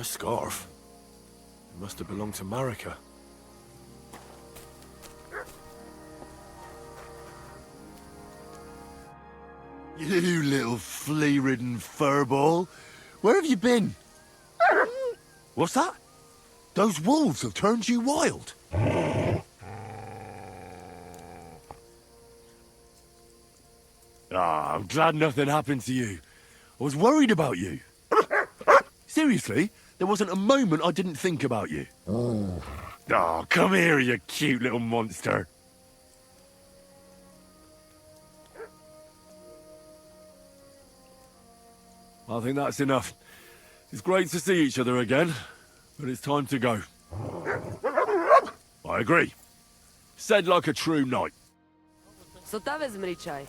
Nice scarf. It must have belonged to Marika. You little flea-ridden furball. Where have you been? What's that? Those wolves have turned you wild. Ah, I'm glad nothing happened to you. I was worried about you. Seriously, there wasn't a moment I didn't think about you. Oh, come here, you cute little monster. I think that's enough. It's great to see each other again, but it's time to go. I agree. Said like a true knight. Co ta vezmričaj?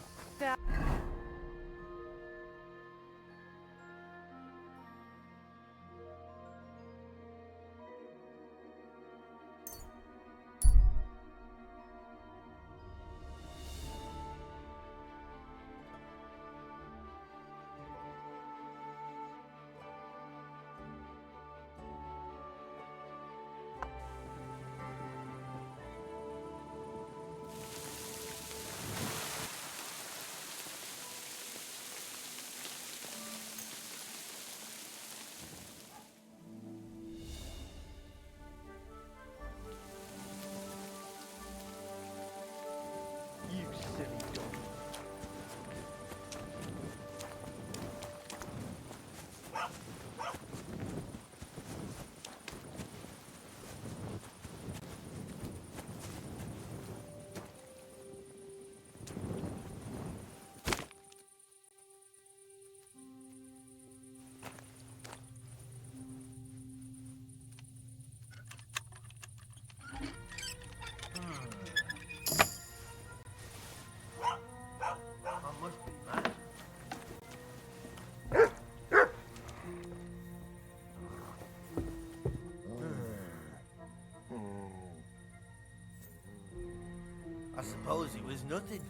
I suppose it was nothing.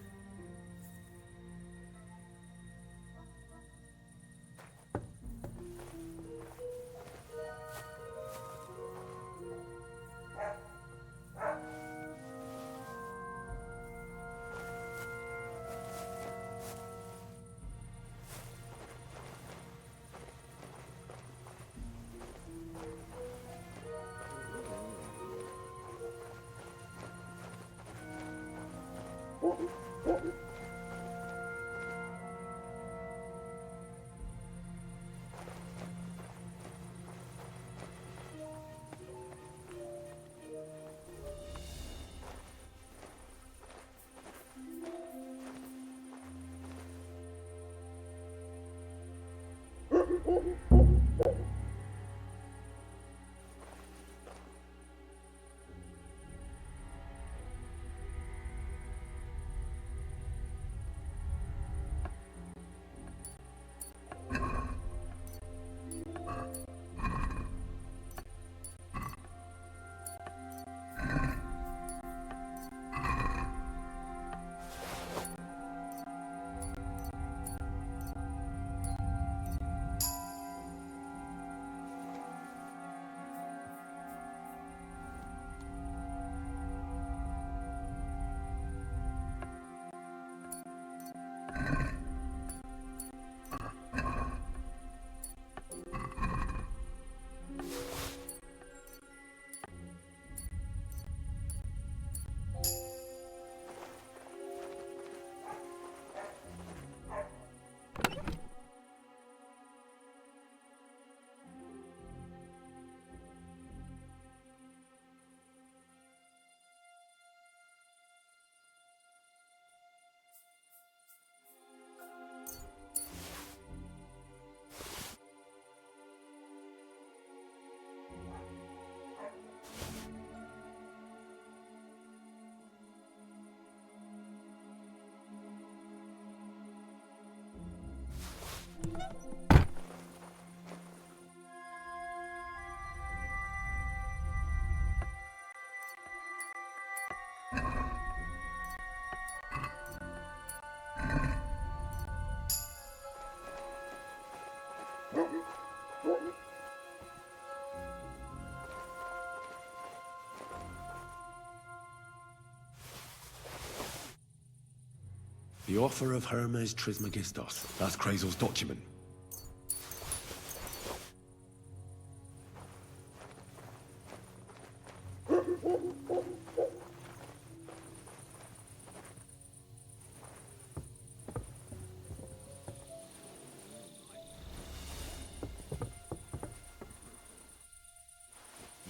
The offer of Hermes Trismegistos. That's Krazel's document.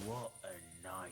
What a night.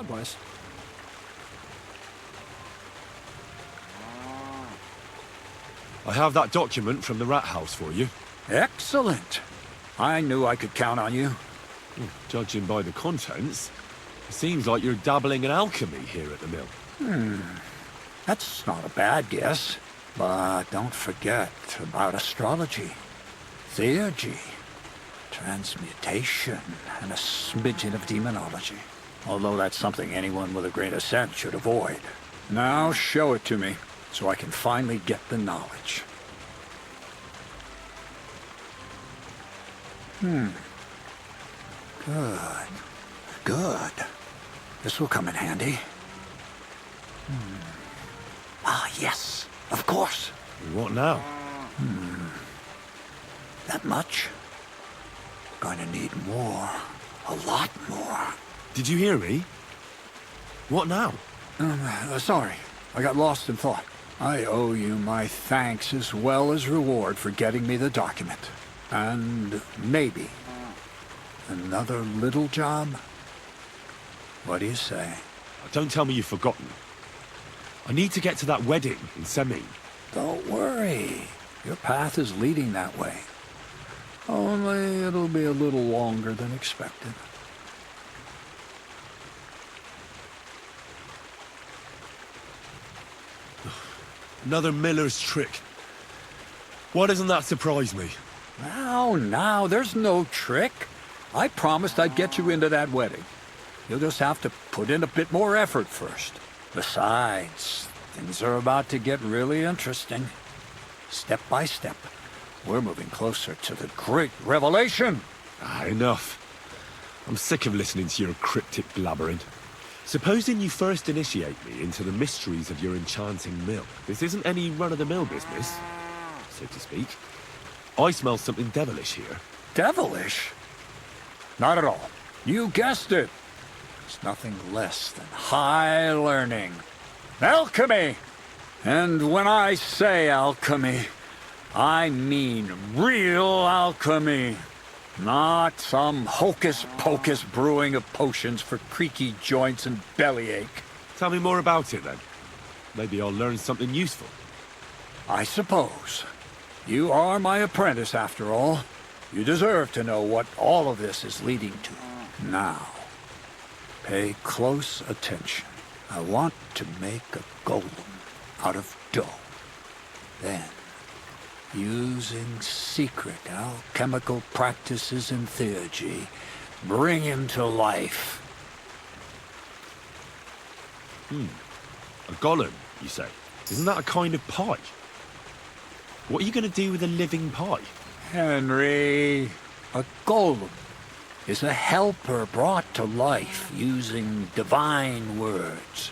God bless. I have that document from the rat house for you. Excellent. I knew I could count on you. Judging by the contents, it seems like you're dabbling in alchemy here at the mill. That's not a bad guess. But don't forget about astrology, theurgy, transmutation, and a smidgen of demonology. Although that's something anyone with a grain of sense should avoid. Now show it to me, so I can finally get the knowledge. Good. Good. This will come in handy. Ah, yes. Of course. What now? That much? Gonna need more. A lot more. Did you hear me? What now? Sorry. I got lost in thought. I owe you my thanks as well as reward for getting me the document. And maybe another little job? What do you say? Don't tell me you've forgotten. I need to get to that wedding in Semi. Don't worry. Your path is leading that way. Only it'll be a little longer than expected. Another miller's trick. Why doesn't that surprise me? Now, there's no trick. I promised I'd get you into that wedding. You'll just have to put in a bit more effort first. Besides, things are about to get really interesting. Step by step, we're moving closer to the great revelation. Enough. I'm sick of listening to your cryptic blabbering. Supposing you first initiate me into the mysteries of your enchanting mill. This isn't any run-of-the-mill business, so to speak. I smell something devilish here. Devilish? Not at all. You guessed it. It's nothing less than high learning. Alchemy! And when I say alchemy, I mean real alchemy. Not some hocus-pocus brewing of potions for creaky joints and bellyache. Tell me more about it, then. Maybe I'll learn something useful. I suppose. You are my apprentice, after all. You deserve to know what all of this is leading to. Now, pay close attention. I want to make a golem out of dough. Then, using secret alchemical practices and theurgy, bring him to life. A golem, you say? Isn't that a kind of pie? What are you going to do with a living pie? Henry, a golem is a helper brought to life using divine words.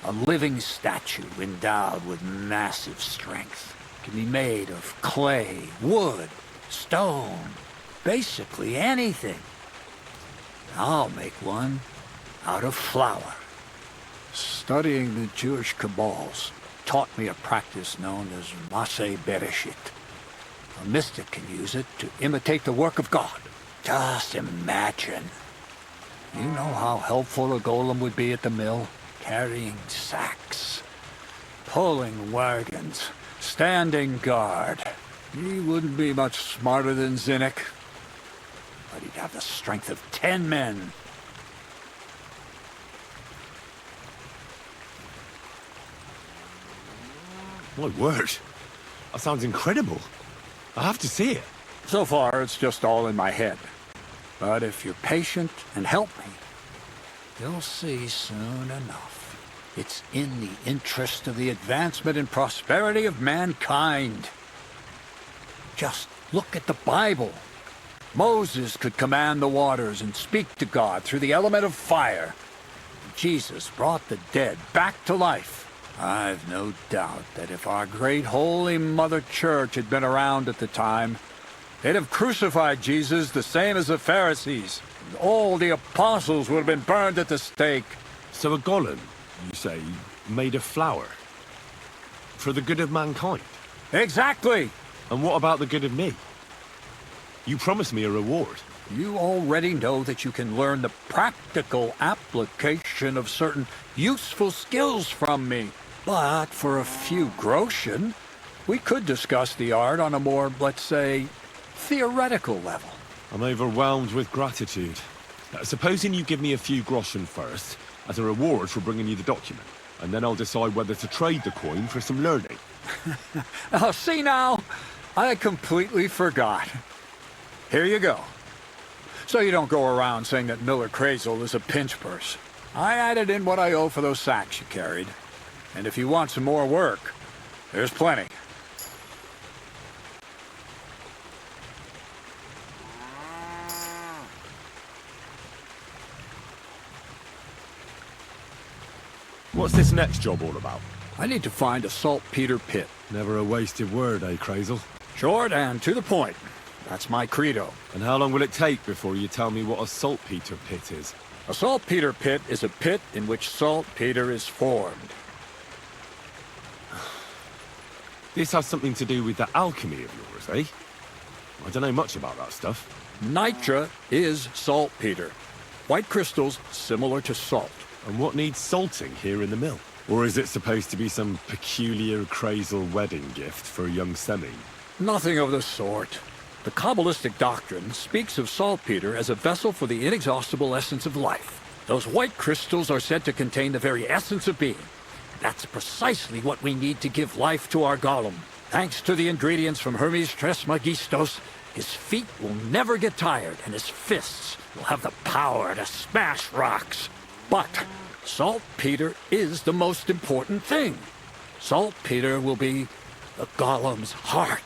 A living statue endowed with massive strength. Can be made of clay, wood, stone, basically anything. I'll make one out of flour. Studying the Jewish Kabbals taught me a practice known as Maseh Bereshit. A mystic can use it to imitate the work of God. Just imagine. You know how helpful a golem would be at the mill? Carrying sacks, pulling wagons, standing guard. He wouldn't be much smarter than Zinnik, but he'd have the strength of 10 men. My word. That sounds incredible. I have to see it. So far, it's just all in my head. But if you're patient and help me, you'll see soon enough. It's in the interest of the advancement and prosperity of mankind. Just look at the Bible. Moses could command the waters and speak to God through the element of fire. Jesus brought the dead back to life. I've no doubt that if our great holy Mother Church had been around at the time, they'd have crucified Jesus the same as the Pharisees. And all the apostles would have been burned at the stake. So a golem, you say, made of flour? For the good of mankind? Exactly! And what about the good of me? You promised me a reward. You already know that you can learn the practical application of certain useful skills from me. But for a few groschen, we could discuss the art on a more, let's say, theoretical level. I'm overwhelmed with gratitude. Supposing you give me a few groschen first, as a reward for bringing you the document, and then I'll decide whether to trade the coin for some learning. Oh, see now? I completely forgot. Here you go. So you don't go around saying that Miller Crazel is a pinch purse. I added in what I owe for those sacks you carried. And if you want some more work, there's plenty. What's this next job all about? I need to find a saltpeter pit. Never a wasted word, eh, Crazel? Short and to the point. That's my credo. And how long will it take before you tell me what a saltpeter pit is? A saltpeter pit is a pit in which saltpeter is formed. This has something to do with the alchemy of yours, eh? I don't know much about that stuff. Nitra is saltpeter. White crystals similar to salt. And what needs salting here in the mill? Or is it supposed to be some peculiar Crazel wedding gift for a young semi? Nothing of the sort. The Kabbalistic doctrine speaks of saltpeter as a vessel for the inexhaustible essence of life. Those white crystals are said to contain the very essence of being. That's precisely what we need to give life to our golem. Thanks to the ingredients from Hermes Trismegistos, his feet will never get tired and his fists will have the power to smash rocks. But saltpeter is the most important thing. Saltpeter will be the golem's heart.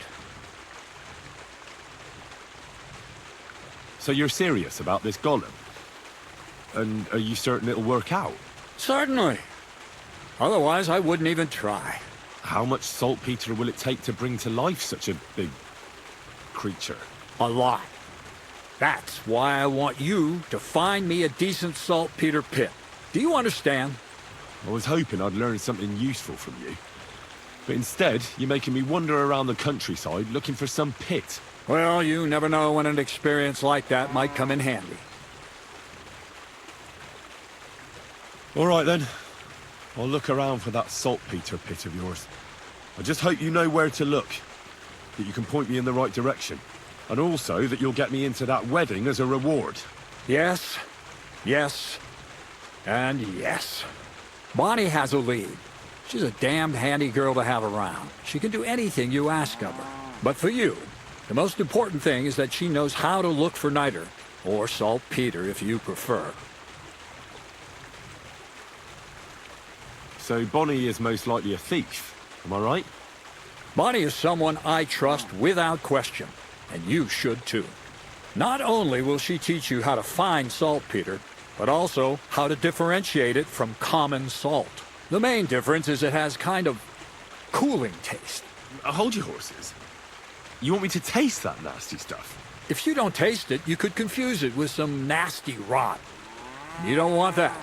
So you're serious about this golem? And are you certain it'll work out? Certainly. Otherwise, I wouldn't even try. How much saltpeter will it take to bring to life such a big creature? A lot. That's why I want you to find me a decent saltpeter pit. Do you understand? I was hoping I'd learn something useful from you. But instead, you're making me wander around the countryside looking for some pit. Well, you never know when an experience like that might come in handy. All right then. I'll look around for that saltpeter pit of yours. I just hope you know where to look. That you can point me in the right direction. And also that you'll get me into that wedding as a reward. Yes, yes, and yes. Bonnie has a lead. She's a damned handy girl to have around. She can do anything you ask of her. But for you, the most important thing is that she knows how to look for niter, or saltpeter if you prefer. So Bonnie is most likely a thief, am I right? Bonnie is someone I trust without question, and you should too. Not only will she teach you how to find saltpeter, but also how to differentiate it from common salt. The main difference is it has kind of cooling taste. Hold your horses. You want me to taste that nasty stuff? If you don't taste it, you could confuse it with some nasty rot. You don't want that.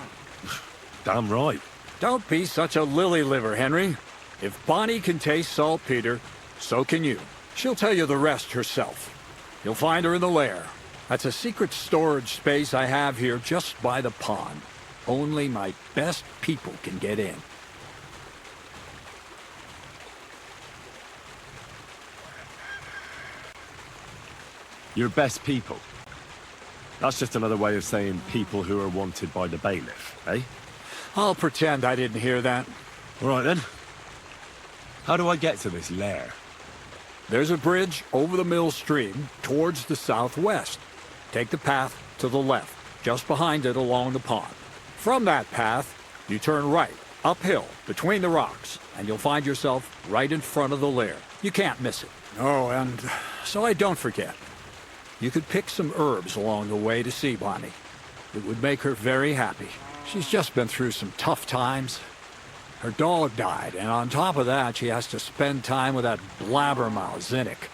Damn right. Don't be such a lily liver, Henry. If Bonnie can taste saltpeter, so can you. She'll tell you the rest herself. You'll find her in the lair. That's a secret storage space I have here just by the pond. Only my best people can get in. Your best people. That's just another way of saying people who are wanted by the bailiff, eh? I'll pretend I didn't hear that. All right then. How do I get to this lair? There's a bridge over the mill stream towards the southwest. Take the path to the left, just behind it along the pond. From that path, you turn right, uphill, between the rocks, and you'll find yourself right in front of the lair. You can't miss it. Oh, and so I don't forget. You could pick some herbs along the way to see Bonnie. It would make her very happy. She's just been through some tough times. Her dog died, and on top of that, she has to spend time with that blabbermouth, Zinnik.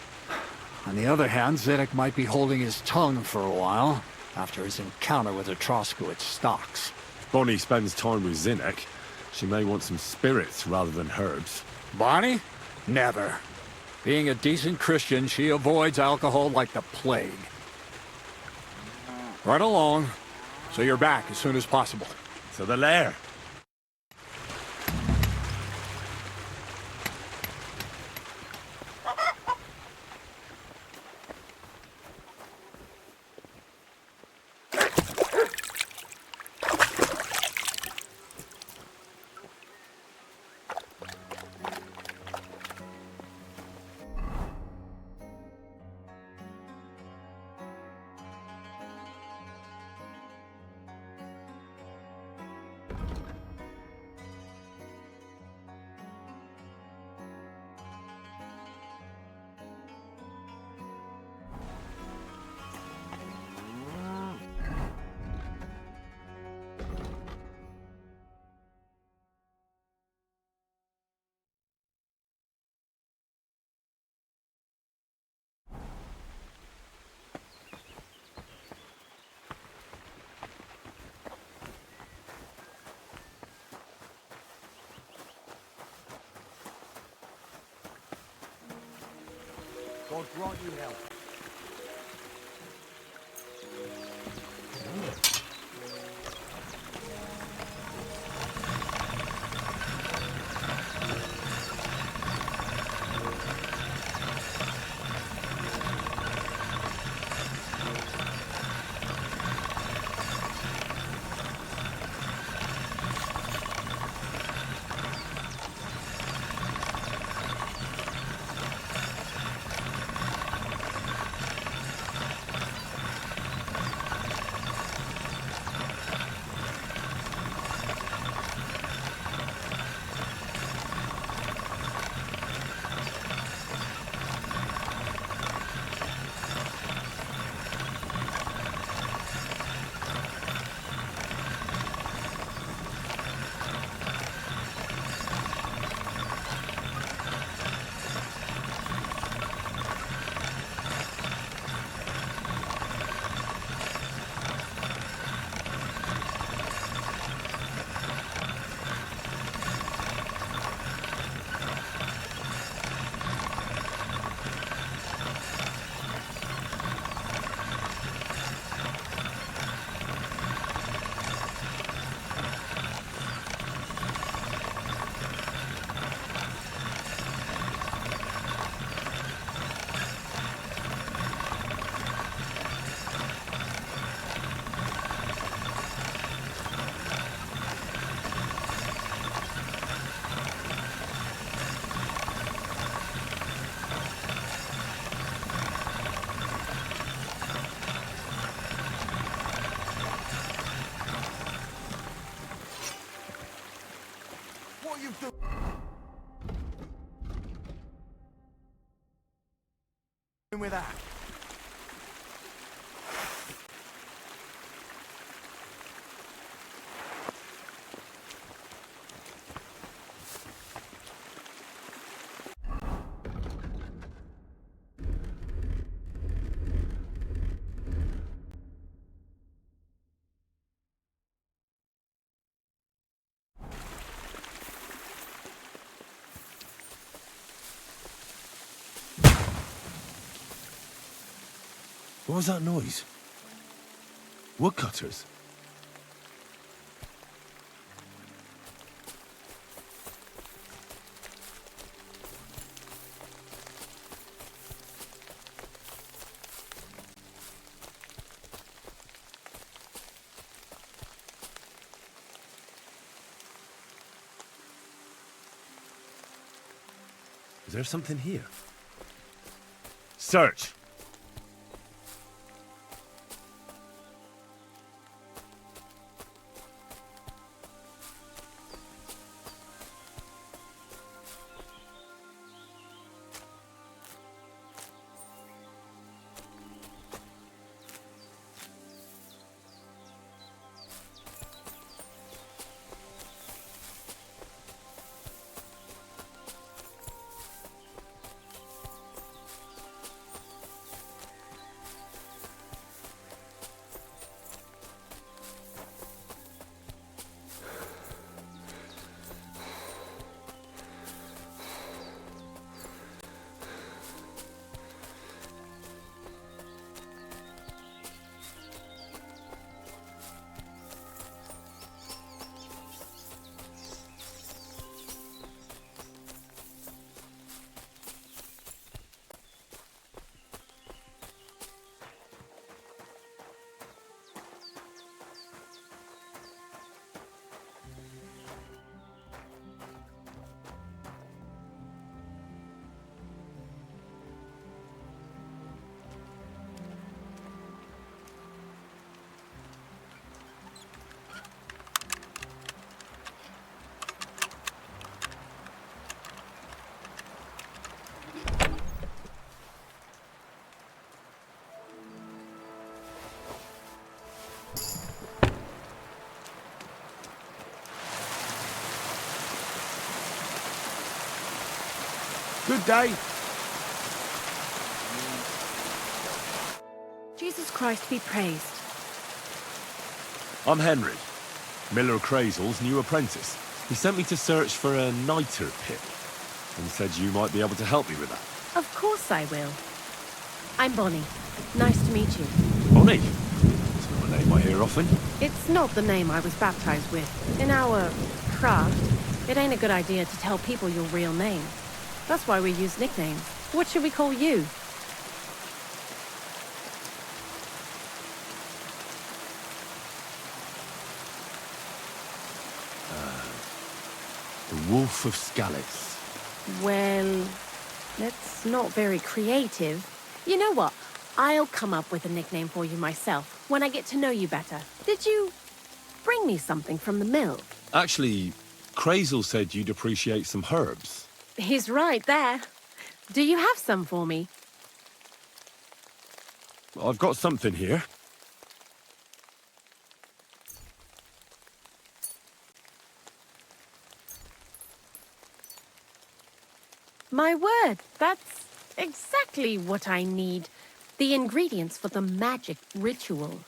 On the other hand, Zinnik might be holding his tongue for a while, after his encounter with the Troskowitz stocks. If Bonnie spends time with Zinnik, she may want some spirits rather than herbs. Bonnie? Never. Being a decent Christian, she avoids alcohol like the plague. Right along. So you're back as soon as possible. To the lair. God grant you help. What you've done with that? What was that noise? Woodcutters? Is there something here? Search! Good day. Jesus Christ be praised. I'm Henry, Miller Crazel's new apprentice. He sent me to search for a niter pit, and said you might be able to help me with that. Of course I will. I'm Bonnie. Nice to meet you. Bonnie? It's not a name I hear often. It's not the name I was baptized with. In our craft, it ain't a good idea to tell people your real name. That's why we use nicknames. What should we call you? The Wolf of Scallis. Well, that's not very creative. You know what? I'll come up with a nickname for you myself when I get to know you better. Did you bring me something from the mill? Actually, Crazel said you'd appreciate some herbs. He's right there. Do you have some for me? I've got something here. My word, that's exactly what I need. The ingredients for the magic ritual.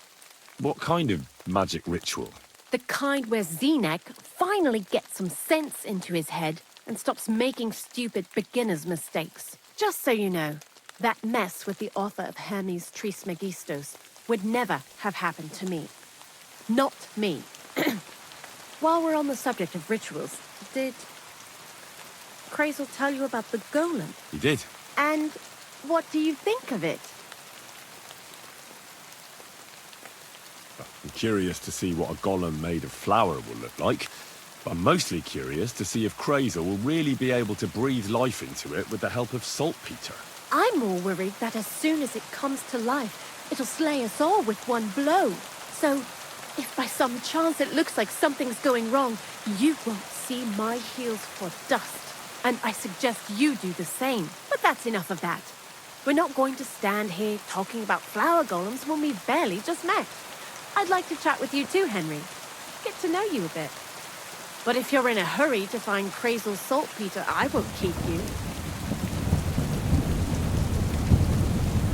What kind of magic ritual? The kind where Zenek finally gets some sense into his head and stops making stupid beginner's mistakes. Just so you know, that mess with the author of Hermes Trismegistos would never have happened to me. Not me. While we're on the subject of rituals, did Crazel tell you about the golem? He did. And what do you think of it? I'm curious to see what a golem made of flour will look like. I'm mostly curious to see if Crazel will really be able to breathe life into it with the help of saltpeter. I'm more worried that as soon as it comes to life, it'll slay us all with one blow. So, if by some chance it looks like something's going wrong, you won't see my heels for dust. And I suggest you do the same. But that's enough of that. We're not going to stand here talking about flower golems when we've barely just met. I'd like to chat with you too, Henry. Get to know you a bit. But if you're in a hurry to find Crazel's saltpeter, I won't keep you.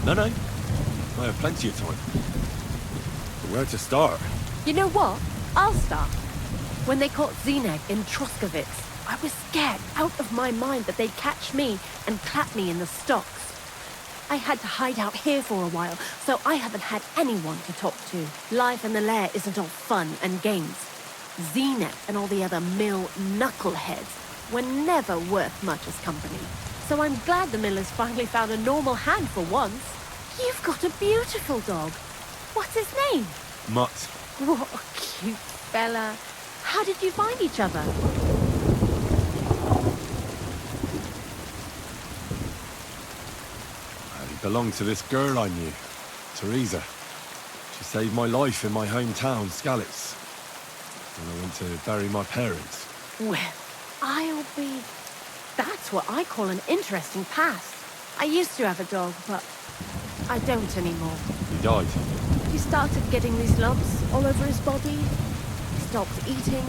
No. I have plenty of time. But where to start? You know what? I'll start. When they caught Zeneg in Troskovitz, I was scared out of my mind that they'd catch me and clap me in the stocks. I had to hide out here for a while, so I haven't had anyone to talk to. Life in the lair isn't all fun and games. Zeneg and all the other mill knuckleheads were never worth much as company. So I'm glad the millers finally found a normal hand for once. You've got a beautiful dog. What's his name? Mutt. What a cute fella. How did you find each other? He belonged to this girl I knew, Teresa. She saved my life in my hometown, Scallis, when I went to bury my parents. Well, I'll be... That's what I call an interesting past. I used to have a dog, but I don't anymore. He died. He started getting these lumps all over his body. He stopped eating.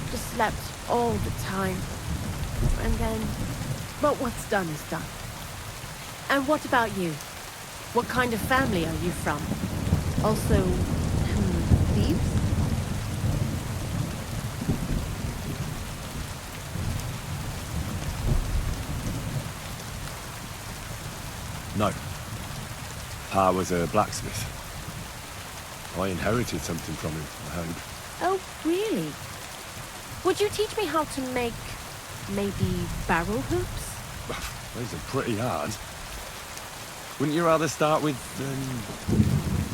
Just slept all the time. And then... But what's done is done. And what about you? What kind of family are you from? Also, thieves? No. Pa was a blacksmith. I inherited something from him, I hope. Oh, really? Would you teach me how to make, maybe, barrel hoops? Those are pretty hard. Wouldn't you rather start with,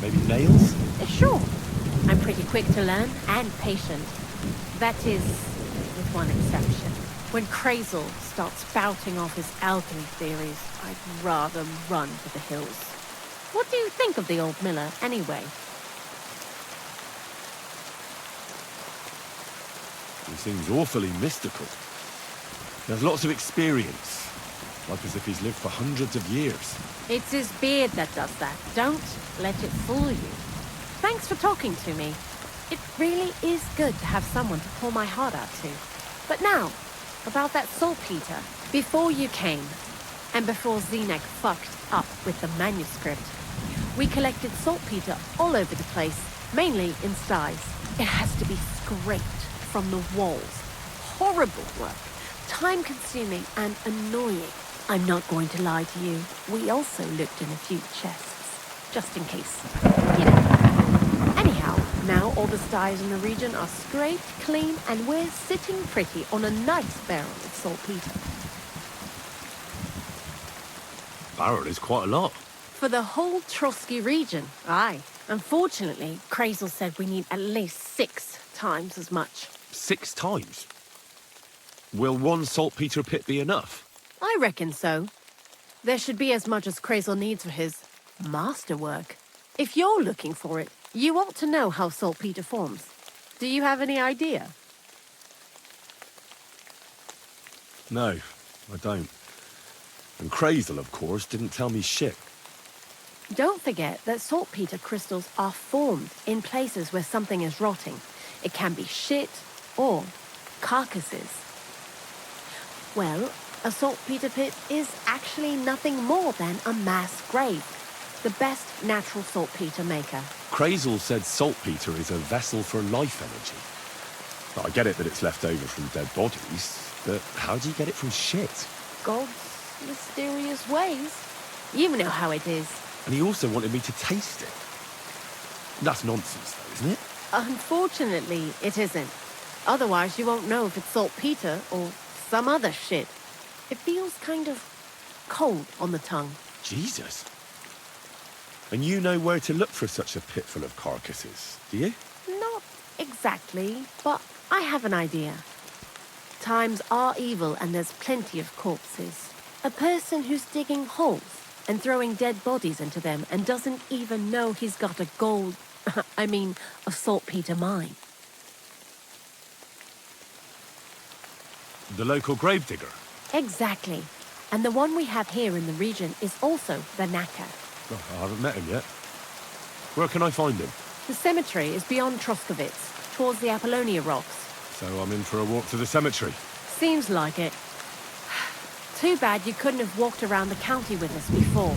maybe nails? Sure. I'm pretty quick to learn and patient. That is, with one exception. When Crazel starts spouting off his alchemy theories, I'd rather run for the hills. What do you think of the old miller, anyway? He seems awfully mystical. He has lots of experience. Like as if he's lived for hundreds of years. It's his beard that does that. Don't let it fool you. Thanks for talking to me. It really is good to have someone to pour my heart out to. But now, about that saltpeter. Before you came, and before Zenek fucked up with the manuscript, we collected saltpeter all over the place, mainly in sties. It has to be scraped from the walls. Horrible work. Time-consuming and annoying. I'm not going to lie to you. We also looked in a few chests, just in case. You know. Anyhow, now all the sties in the region are scraped, clean, and we're sitting pretty on a nice barrel of saltpeter. Barrel is quite a lot. For the whole Trotsky region, aye. Unfortunately, Krazel said we need at least 6 times as much. 6 times? Will one saltpeter pit be enough? I reckon so. There should be as much as Krazel needs for his masterwork. If you're looking for it, you ought to know how saltpeter forms. Do you have any idea? No, I don't. And Krazel, of course, didn't tell me shit. Don't forget that saltpeter crystals are formed in places where something is rotting. It can be shit or carcasses. Well, a saltpeter pit is actually nothing more than a mass grave. The best natural saltpeter maker. Krazel said saltpeter is a vessel for life energy. Well, I get it that it's left over from dead bodies, but how do you get it from shit? God's mysterious ways. You know how it is. And he also wanted me to taste it. That's nonsense, though, isn't it? Unfortunately, it isn't. Otherwise, you won't know if it's saltpeter or some other shit. It feels kind of cold on the tongue. Jesus. And you know where to look for such a pit full of carcasses, do you? Not exactly, but I have an idea. Times are evil and there's plenty of corpses. A person who's digging holes and throwing dead bodies into them and doesn't even know he's got a a saltpeter mine. The local gravedigger? Exactly. And the one we have here in the region is also the knacker. Oh, I haven't met him yet. Where can I find him? The cemetery is beyond Troskovitz, towards the Apollonia rocks. So I'm in for a walk to the cemetery. Seems like it. Too bad you couldn't have walked around the county with us before.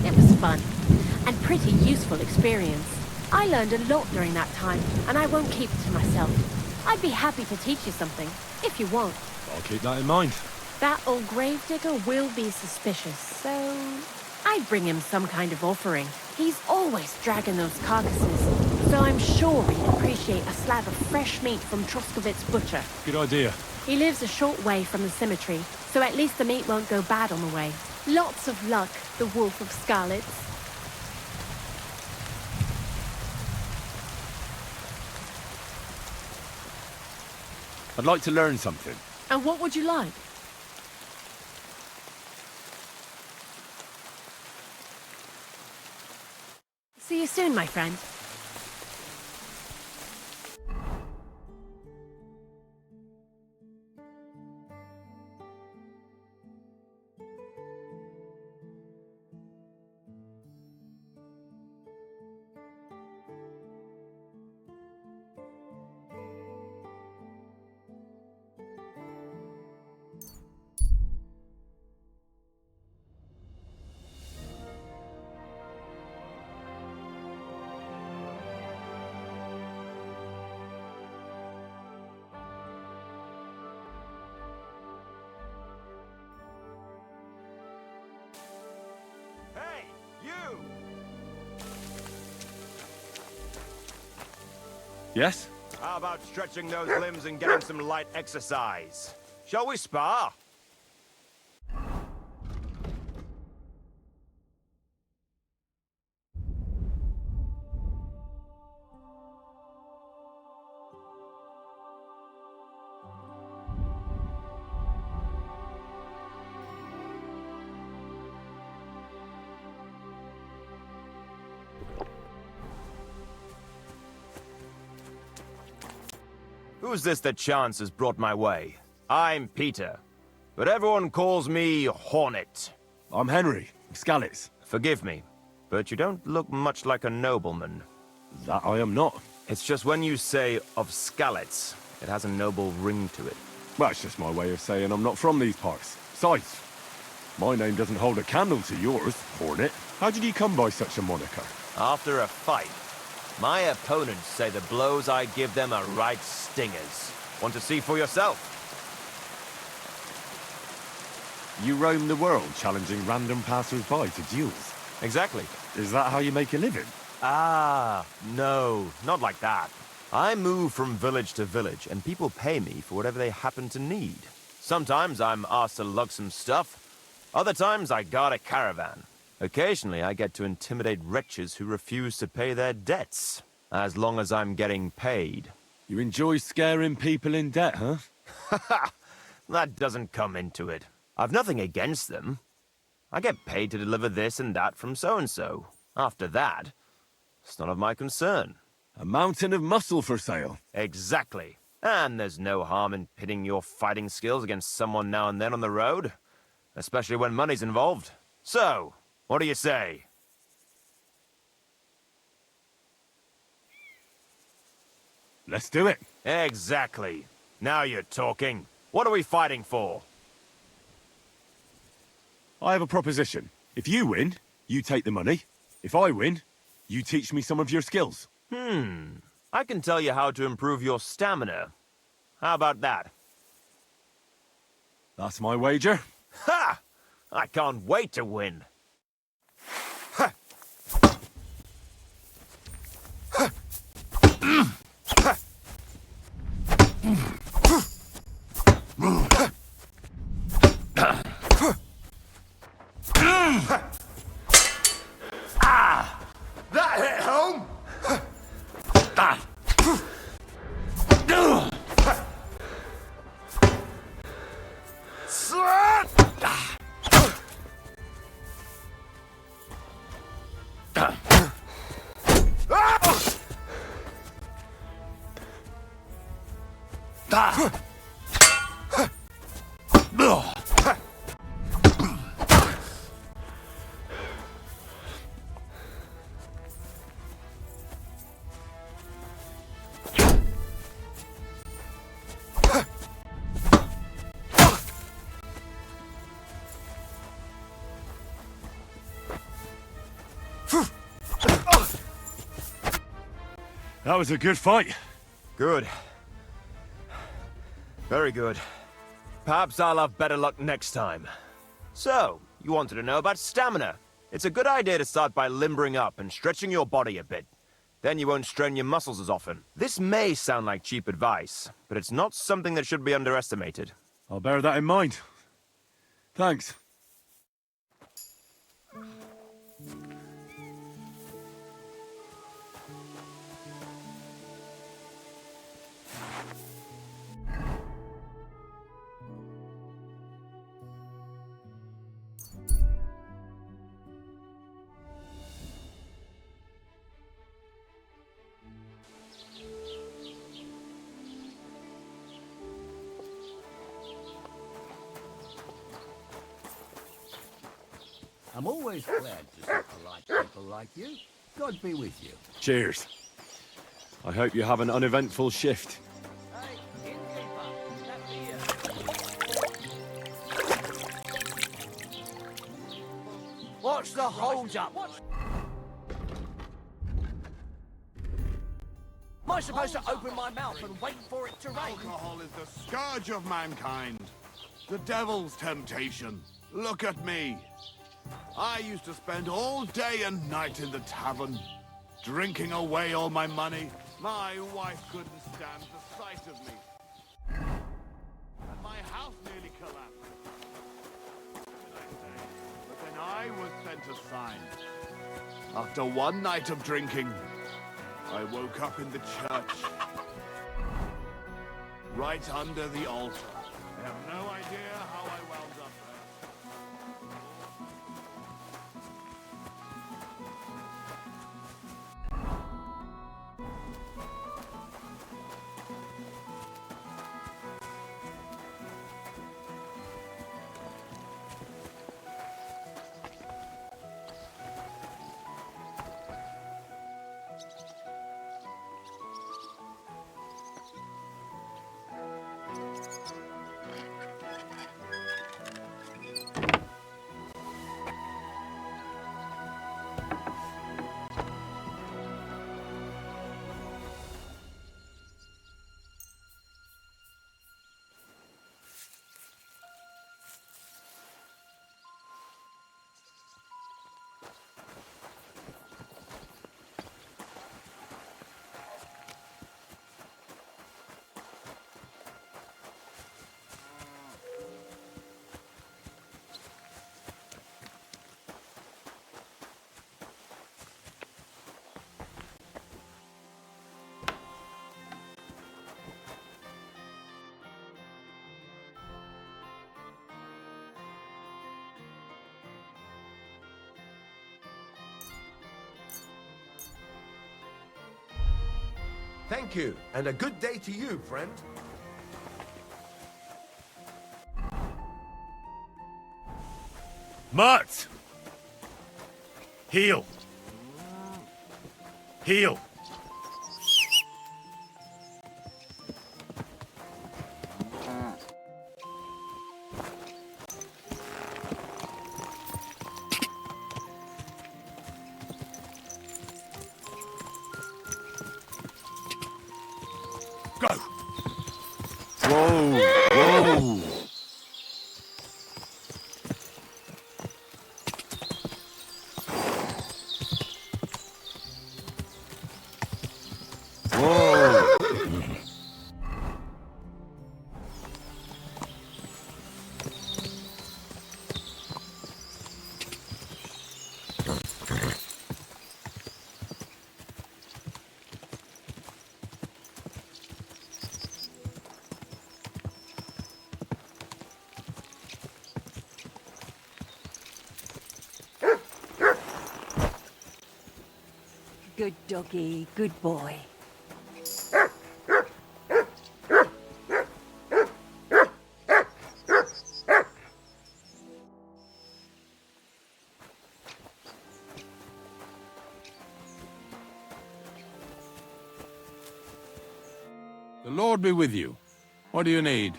It was fun. And pretty useful experience. I learned a lot during that time, and I won't keep it to myself. I'd be happy to teach you something, if you want. I'll keep that in mind. That old gravedigger will be suspicious, so I'd bring him some kind of offering. He's always dragging those carcasses, so I'm sure he'd appreciate a slab of fresh meat from Troskovitz Butcher. Good idea. He lives a short way from the cemetery, so at least the meat won't go bad on the way. Lots of luck, the Wolf of Skalitz. I'd like to learn something. And what would you like? See you soon, my friend. Hey, you! Yes? How about stretching those limbs and getting some light exercise? Shall we spar? Who's this that chance has brought my way? I'm Peter, but everyone calls me Hornet. I'm Henry, Skalitz. Forgive me, but you don't look much like a nobleman. That I am not. It's just when you say of Skalitz, it has a noble ring to it. Well, it's just my way of saying I'm not from these parts. Besides, my name doesn't hold a candle to yours, Hornet. How did you come by such a moniker? After a fight, my opponents say the blows I give them are right stingers. Want to see for yourself? You roam the world challenging random passers-by to duels. Exactly. Is that how you make a living? Ah, no, not like that. I move from village to village, and people pay me for whatever they happen to need. Sometimes I'm asked to lug some stuff. Other times I guard a caravan. Occasionally I get to intimidate wretches who refuse to pay their debts, as long as I'm getting paid. You enjoy scaring people in debt, huh? Haha, that doesn't come into it. I've nothing against them. I get paid to deliver this and that from so-and-so. After that, it's none of my concern. A mountain of muscle for sale. Exactly. And there's no harm in pitting your fighting skills against someone now and then on the road, especially when money's involved. So, what do you say? Let's do it. Exactly. Now you're talking. What are we fighting for? I have a proposition. If you win, you take the money. If I win, you teach me some of your skills. I can tell you how to improve your stamina. How about that? That's my wager. Ha! I can't wait to win. That hit home! That was a good fight. Good. Very good. Perhaps I'll have better luck next time. So, you wanted to know about stamina. It's a good idea to start by limbering up and stretching your body a bit. Then you won't strain your muscles as often. This may sound like cheap advice, but it's not something that should be underestimated. I'll bear that in mind. Thanks. I'm always glad to see polite people like you. God be with you. Cheers. I hope you have an uneventful shift. Hey, innkeeper, let me What's the hold-up? Am I supposed to open my mouth and wait for it to rain? Alcohol is the scourge of mankind. The devil's temptation. Look at me. I used to spend all day and night in the tavern, drinking away all my money. My wife couldn't stand the sight of me. And my house nearly collapsed. What did I say? But then I was sent a sign. After one night of drinking, I woke up in the church, right under the altar. I have no idea how I wound up there. Thank you, and a good day to you, friend. Mutt! Heal! Heal! Go! Whoa! Whoa! Whoa! Good doggy, good boy. The Lord be with you. What do you need?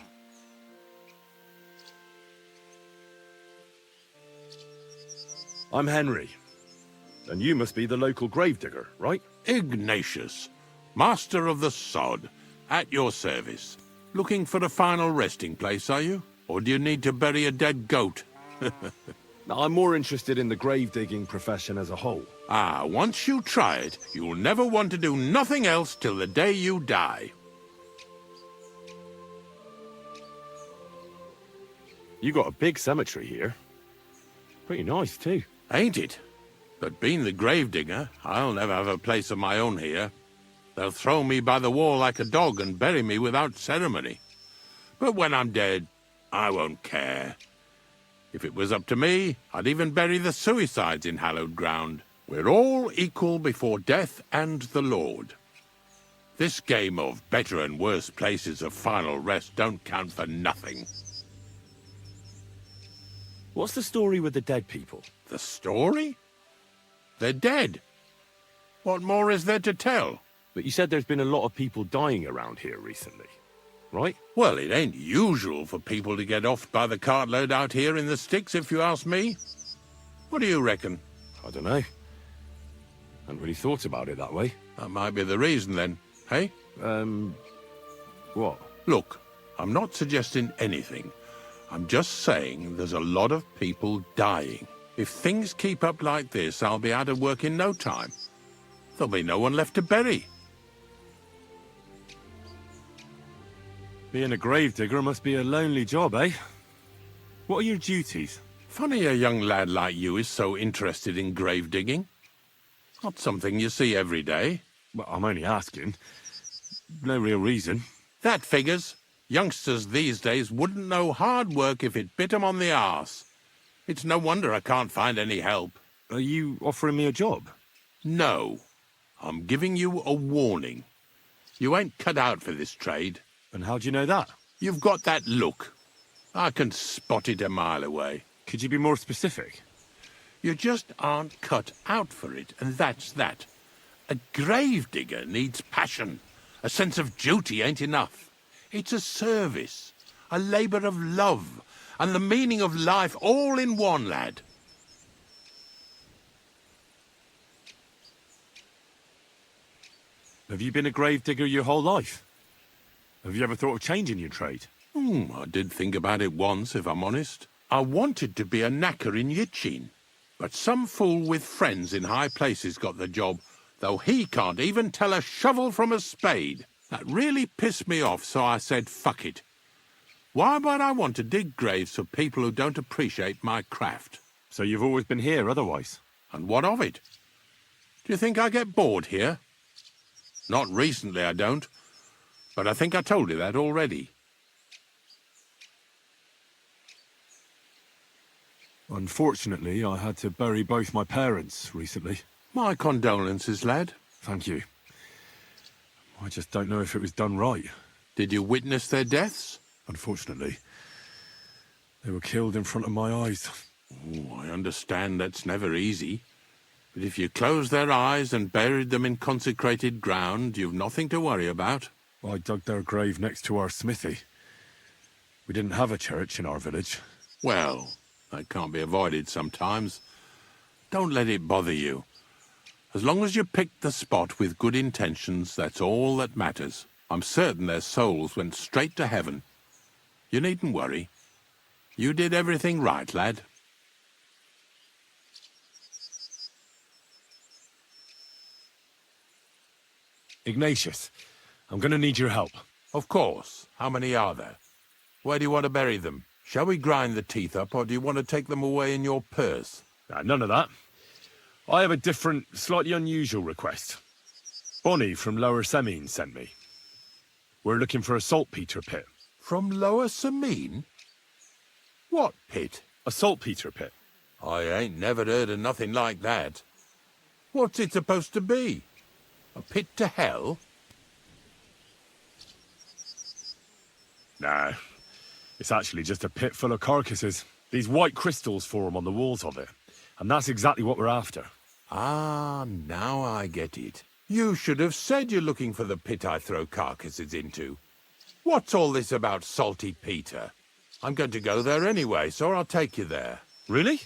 I'm Henry. And you must be the local gravedigger, right? Ignatius, Master of the Sod, at your service. Looking for a final resting place, are you? Or do you need to bury a dead goat? I'm more interested in the grave-digging profession as a whole. Ah, once you try it, you'll never want to do nothing else till the day you die. You got a big cemetery here. Pretty nice, too. Ain't it? But being the gravedigger, I'll never have a place of my own here. They'll throw me by the wall like a dog and bury me without ceremony. But when I'm dead, I won't care. If it was up to me, I'd even bury the suicides in hallowed ground. We're all equal before death and the Lord. This game of better and worse places of final rest don't count for nothing. What's the story with the dead people? The story? They're dead. What more is there to tell? But you said there's been a lot of people dying around here recently, right? Well, it ain't usual for people to get off by the cartload out here in the sticks, if you ask me. What do you reckon? I don't know. Hadn't really thought about it that way. That might be the reason, then, hey? What? Look, I'm not suggesting anything. I'm just saying there's a lot of people dying. If things keep up like this, I'll be out of work in no time. There'll be no one left to bury. Being a gravedigger must be a lonely job, eh? What are your duties? Funny a young lad like you is so interested in grave digging. Not something you see every day. Well, I'm only asking. No real reason. That figures. Youngsters these days wouldn't know hard work if it bit 'em on the arse. It's no wonder I can't find any help. Are you offering me a job? No. I'm giving you a warning. You ain't cut out for this trade. And how do you know that? You've got that look. I can spot it a mile away. Could you be more specific? You just aren't cut out for it, and that's that. A gravedigger needs passion. A sense of duty ain't enough. It's a service, a labour of love, and the meaning of life all in one, lad. Have you been a gravedigger your whole life? Have you ever thought of changing your trade? I did think about it once, if I'm honest. I wanted to be a knacker in Yitchin, but some fool with friends in high places got the job, though he can't even tell a shovel from a spade. That really pissed me off, so I said, fuck it. Why would I want to dig graves for people who don't appreciate my craft? So you've always been here otherwise? And what of it? Do you think I get bored here? Not recently, I don't. But I think I told you that already. Unfortunately, I had to bury both my parents recently. My condolences, lad. Thank you. I just don't know if it was done right. Did you witness their deaths? Unfortunately, they were killed in front of my eyes. Oh, I understand that's never easy. But if you closed their eyes and buried them in consecrated ground, you've nothing to worry about. I dug their grave next to our smithy. We didn't have a church in our village. Well, that can't be avoided sometimes. Don't let it bother you. As long as you picked the spot with good intentions, that's all that matters. I'm certain their souls went straight to heaven. You needn't worry. You did everything right, lad. Ignatius, I'm going to need your help. Of course. How many are there? Where do you want to bury them? Shall we grind the teeth up, or do you want to take them away in your purse? None of that. I have a different, slightly unusual request. Bonnie from Lower Semine sent me. We're looking for a saltpeter pit. From Lower Semine? What pit? A saltpeter pit. I ain't never heard of nothing like that. What's it supposed to be? A pit to hell? Nah, it's actually just a pit full of carcasses. These white crystals form on the walls of it, and that's exactly what we're after. Ah, now I get it. You should have said you're looking for the pit I throw carcasses into. What's all this about Salty Peter? I'm going to go there anyway, so I'll take you there. Really?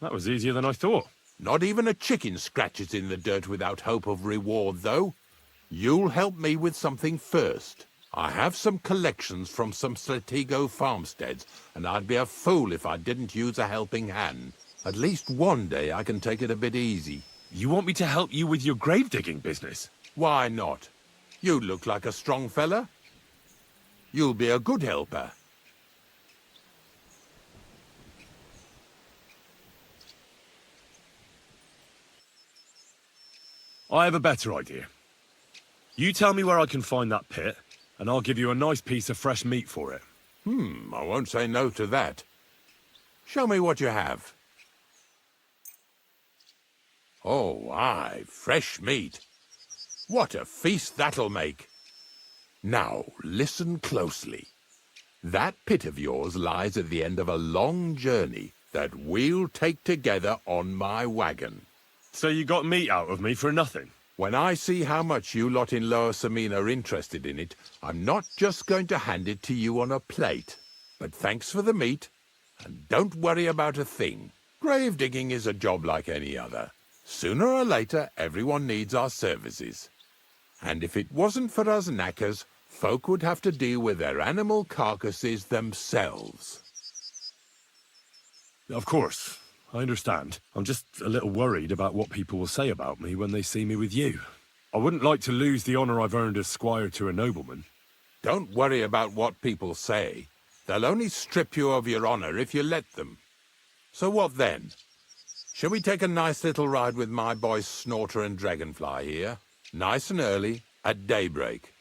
That was easier than I thought. Not even a chicken scratches in the dirt without hope of reward, though. You'll help me with something first. I have some collections from some Slatigo farmsteads, and I'd be a fool if I didn't use a helping hand. At least one day I can take it a bit easy. You want me to help you with your grave-digging business? Why not? You look like a strong fella. You'll be a good helper. I have a better idea. You tell me where I can find that pit, and I'll give you a nice piece of fresh meat for it. I won't say no to that. Show me what you have. Oh, aye, fresh meat. What a feast that'll make. Now, listen closely. That pit of yours lies at the end of a long journey that we'll take together on my wagon. So you got meat out of me for nothing? When I see how much you lot in Lower Semine are interested in it, I'm not just going to hand it to you on a plate. But thanks for the meat, and don't worry about a thing. Grave digging is a job like any other. Sooner or later, everyone needs our services. And if it wasn't for us knackers, folk would have to deal with their animal carcasses themselves. Of course, I understand. I'm just a little worried about what people will say about me when they see me with you. I wouldn't like to lose the honor I've earned as squire to a nobleman. Don't worry about what people say. They'll only strip you of your honor if you let them. So what then? Shall we take a nice little ride with my boys Snorter and Dragonfly here? Nice and early, at daybreak.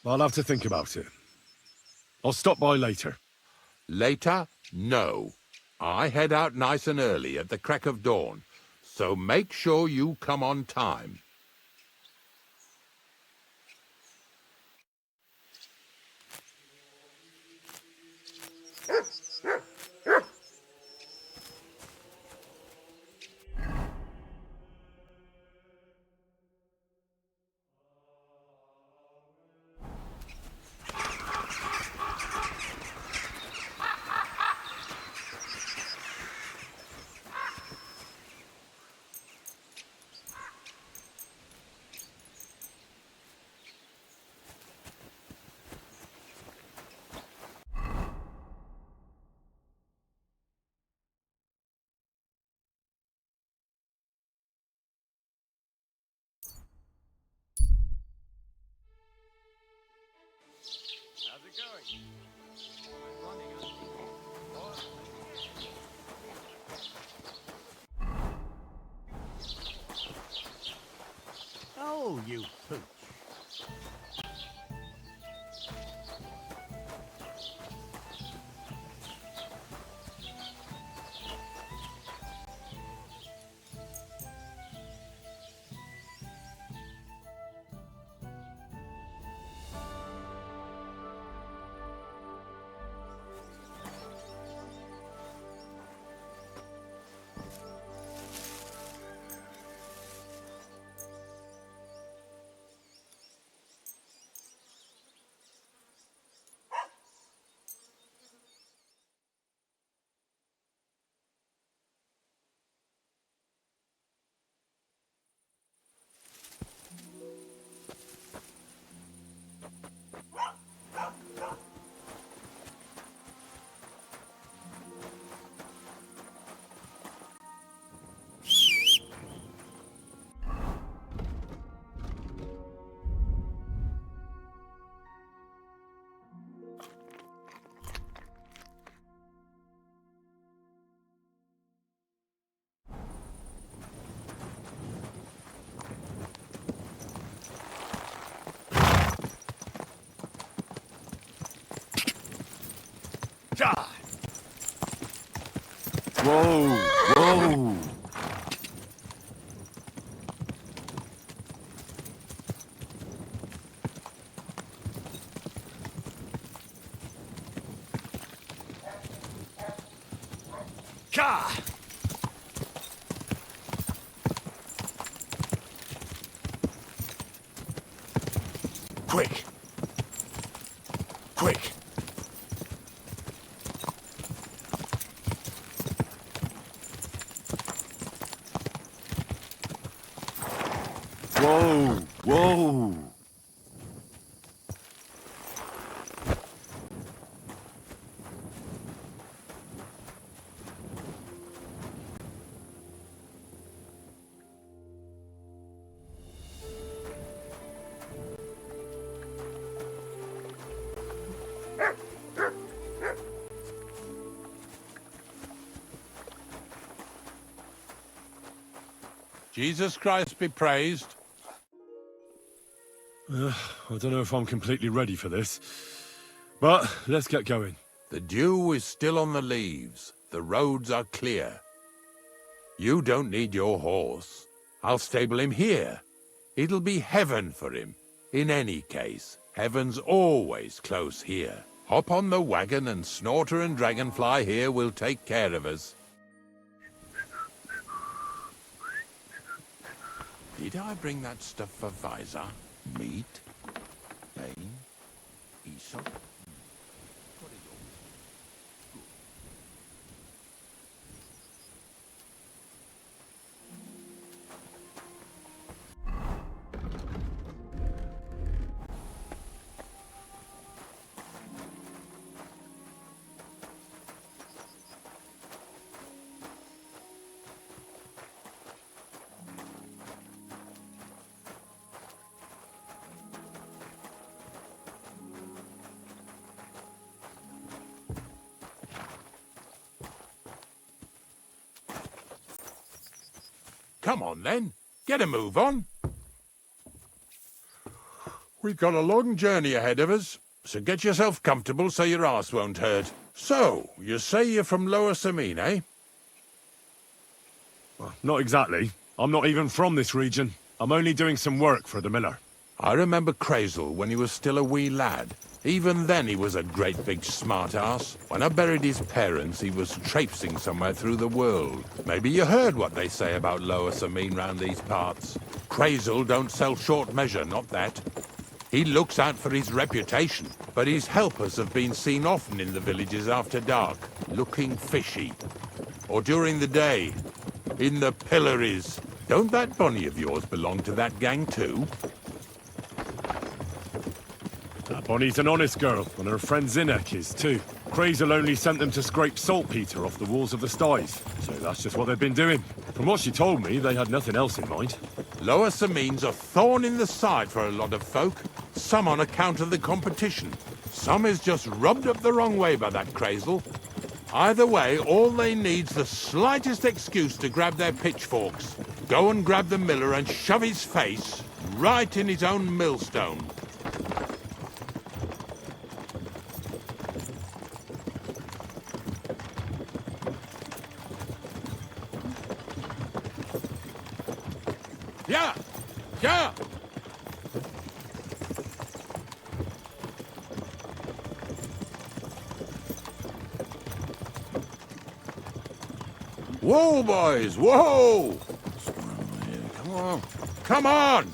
I'll have to think about it. I'll stop by later. Later? No. I head out nice and early at the crack of dawn, so make sure you come on time. Whoa! Whoa! Ka! Quick! Quick! Whoa! Whoa! Jesus Christ be praised. I don't know if I'm completely ready for this, but let's get going. The dew is still on the leaves. The roads are clear. You don't need your horse. I'll stable him here. It'll be heaven for him. In any case, heaven's always close here. Hop on the wagon and Snorter and Dragonfly here will take care of us. Did I bring that stuff for Visor? Meat? Pain? Aesop? Come on, then. Get a move on. We've got a long journey ahead of us, so get yourself comfortable so your arse won't hurt. So, you say you're from Lower Samine, eh? Well, not exactly. I'm not even from this region. I'm only doing some work for the miller. I remember Crazel when he was still a wee lad. Even then he was a great big smart-ass. When I buried his parents, he was traipsing somewhere through the world. Maybe you heard what they say about Lower Samine round these parts. Crazel don't sell short measure, not that. He looks out for his reputation, but his helpers have been seen often in the villages after dark, looking fishy. Or during the day, in the pillories. Don't that bunny of yours belong to that gang too? That Bonnie's an honest girl, and her friend Zinek is too. Crazel only sent them to scrape saltpeter off the walls of the sties, so that's just what they've been doing. From what she told me, they had nothing else in mind. Lower Samine's a thorn in the side for a lot of folk. Some on account of the competition. Some is just rubbed up the wrong way by that Crazel. Either way, all they need's the slightest excuse to grab their pitchforks. Go and grab the miller and shove his face right in his own millstone. Yeah! Yeah! Whoa, boys! Whoa! Come on! Come on!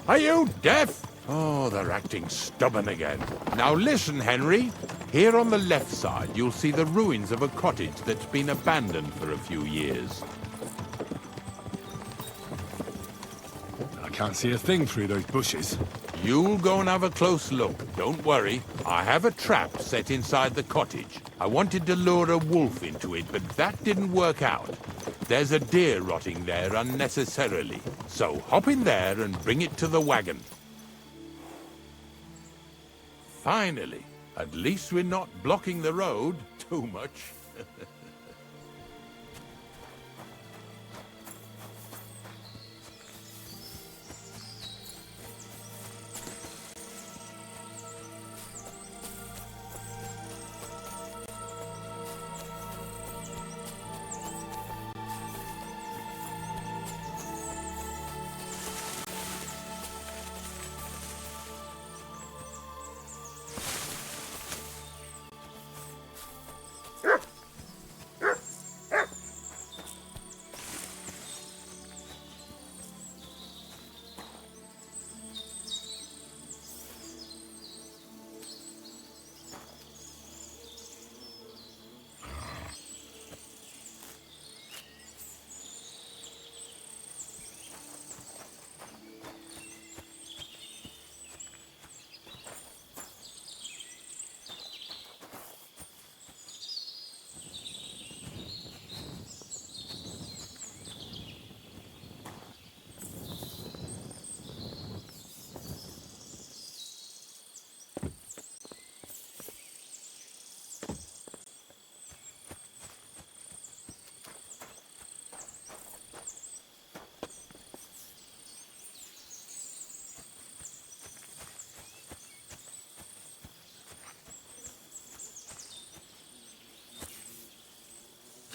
Are you deaf? Oh, they're acting stubborn again. Now listen, Henry. Here on the left side, you'll see the ruins of a cottage that's been abandoned for a few years. I can't see a thing through those bushes. You'll go and have a close look. Don't worry. I have a trap set inside the cottage. I wanted to lure a wolf into it, but that didn't work out. There's a deer rotting there unnecessarily. So hop in there and bring it to the wagon. Finally. At least we're not blocking the road too much.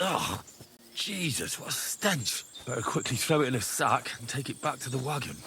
Oh, Jesus, what a stench. Better quickly throw it in a sack and take it back to the wagon.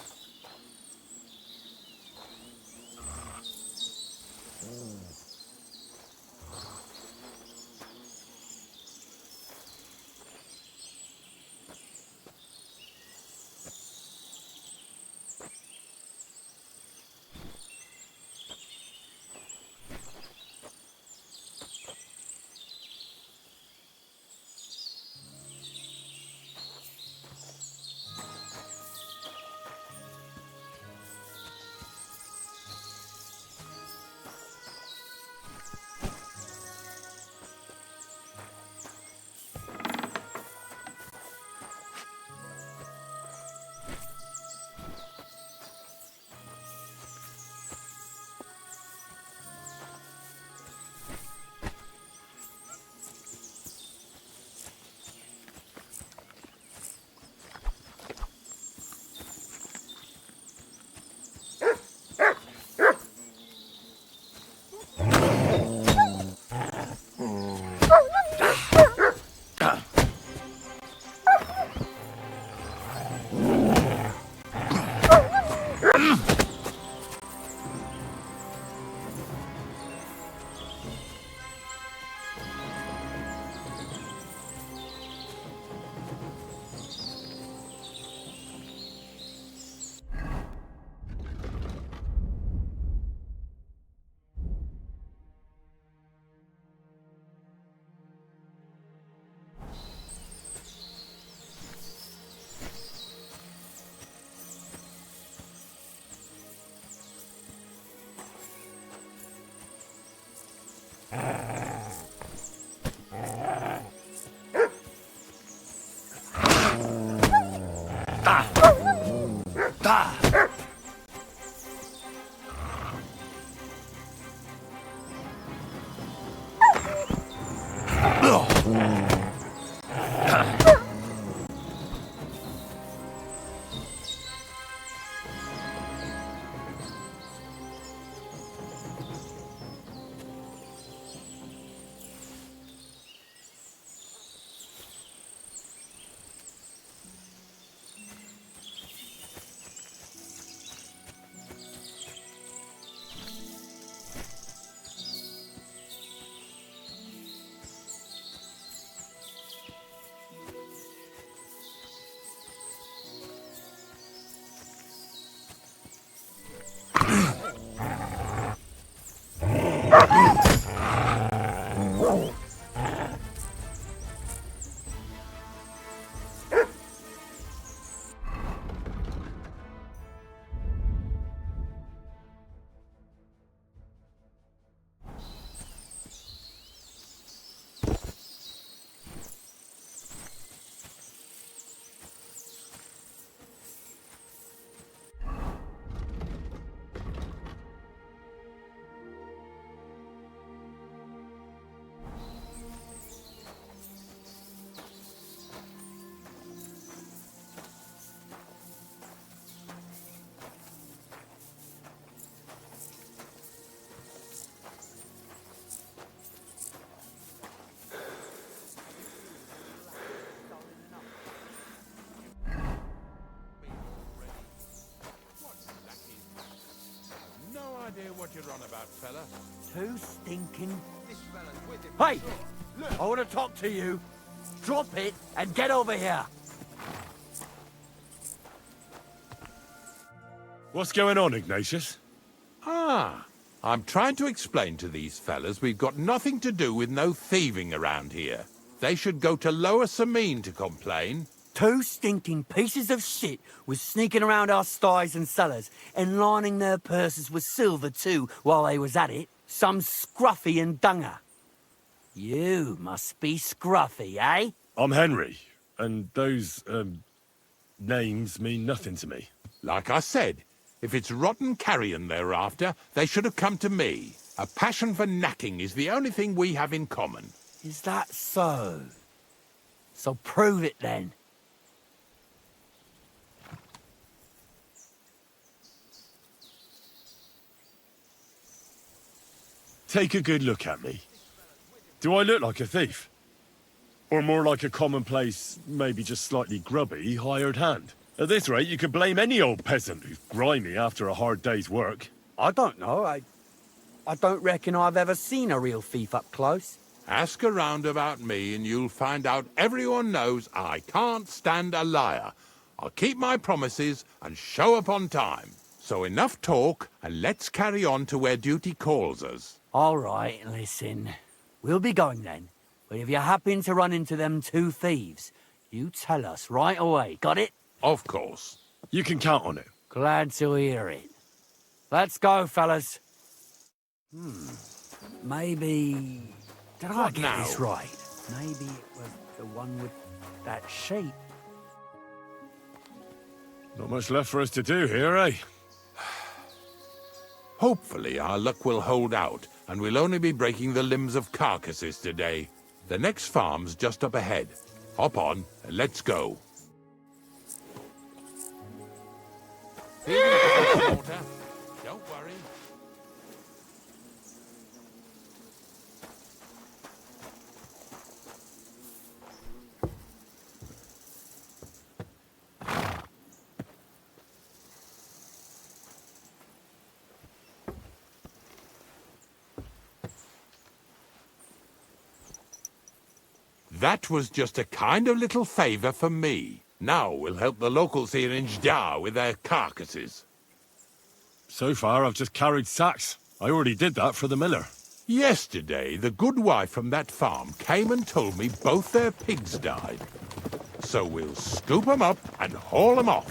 idea what you're on about, fella. Too stinking... Hey! I want to talk to you. Drop it and get over here. What's going on, Ignatius? Ah, I'm trying to explain to these fellas we've got nothing to do with no thieving around here. They should go to Lower Samine to complain. Two stinking pieces of shit was sneaking around our sties and cellars and lining their purses with silver too while they was at it. Some scruffy and dunger. You must be scruffy, eh? I'm Henry, and those, names mean nothing to me. Like I said, if it's rotten carrion they're after, they should have come to me. A passion for knacking is the only thing we have in common. Is that so? So prove it then. Take a good look at me. Do I look like a thief? Or more like a commonplace, maybe just slightly grubby, hired hand? At this rate, you could blame any old peasant who's grimy after a hard day's work. I don't know. I don't reckon I've ever seen a real thief up close. Ask around about me and you'll find out everyone knows I can't stand a liar. I'll keep my promises and show up on time. So enough talk, and let's carry on to where duty calls us. All right, listen. We'll be going then. But if you happen to run into them two thieves, you tell us right away. Got it? Of course. You can count on it. Glad to hear it. Let's go, fellas. Maybe... Did I get this right? Maybe it was the one with that shape. Not much left for us to do here, eh? Hopefully our luck will hold out, and we'll only be breaking the limbs of carcasses today. The next farm's just up ahead. Hop on, and let's go. Don't worry. That was just a kind of little favor for me. Now we'll help the locals here in Jdar with their carcasses. So far, I've just carried sacks. I already did that for the miller. Yesterday, the good wife from that farm came and told me both their pigs died. So we'll scoop 'em up and haul 'em off.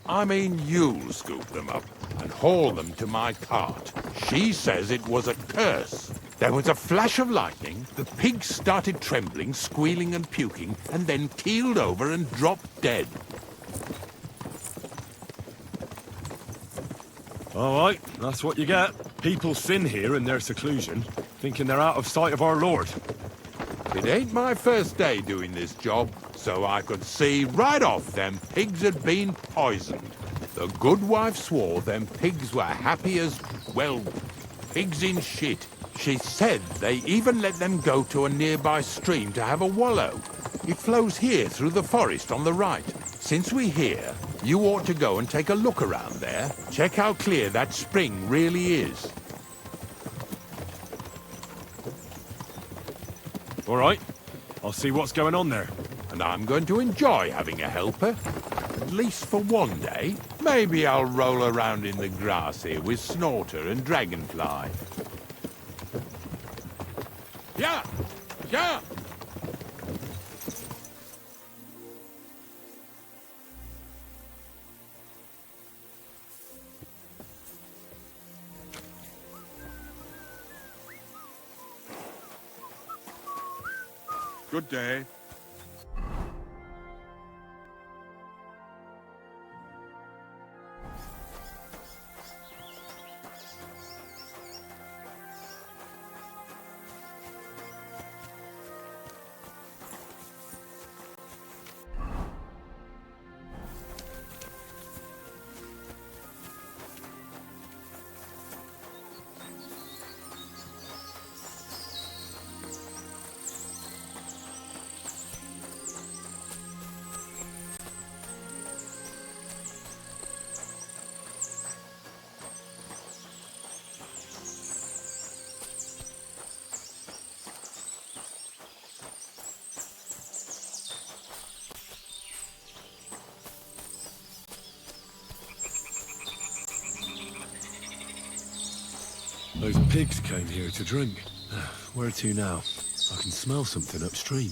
I mean, you'll scoop them up and haul them to my cart. She says it was a curse. There was a flash of lightning, the pigs started trembling, squealing and puking, and then keeled over and dropped dead. All right, that's what you get. People sin here in their seclusion, thinking they're out of sight of our Lord. It ain't my first day doing this job, so I could see right off them pigs had been poisoned. The good wife swore them pigs were happy as, well, pigs in shit. She said they even let them go to a nearby stream to have a wallow. It flows here through the forest on the right. Since we're here, you ought to go and take a look around there. Check how clear that spring really is. All right, I'll see what's going on there. And I'm going to enjoy having a helper. At least for one day. Maybe I'll roll around in the grass here with Snorter and Dragonfly. Yeah! Yeah! Good day. Those pigs came here to drink. Where to now? I can smell something upstream.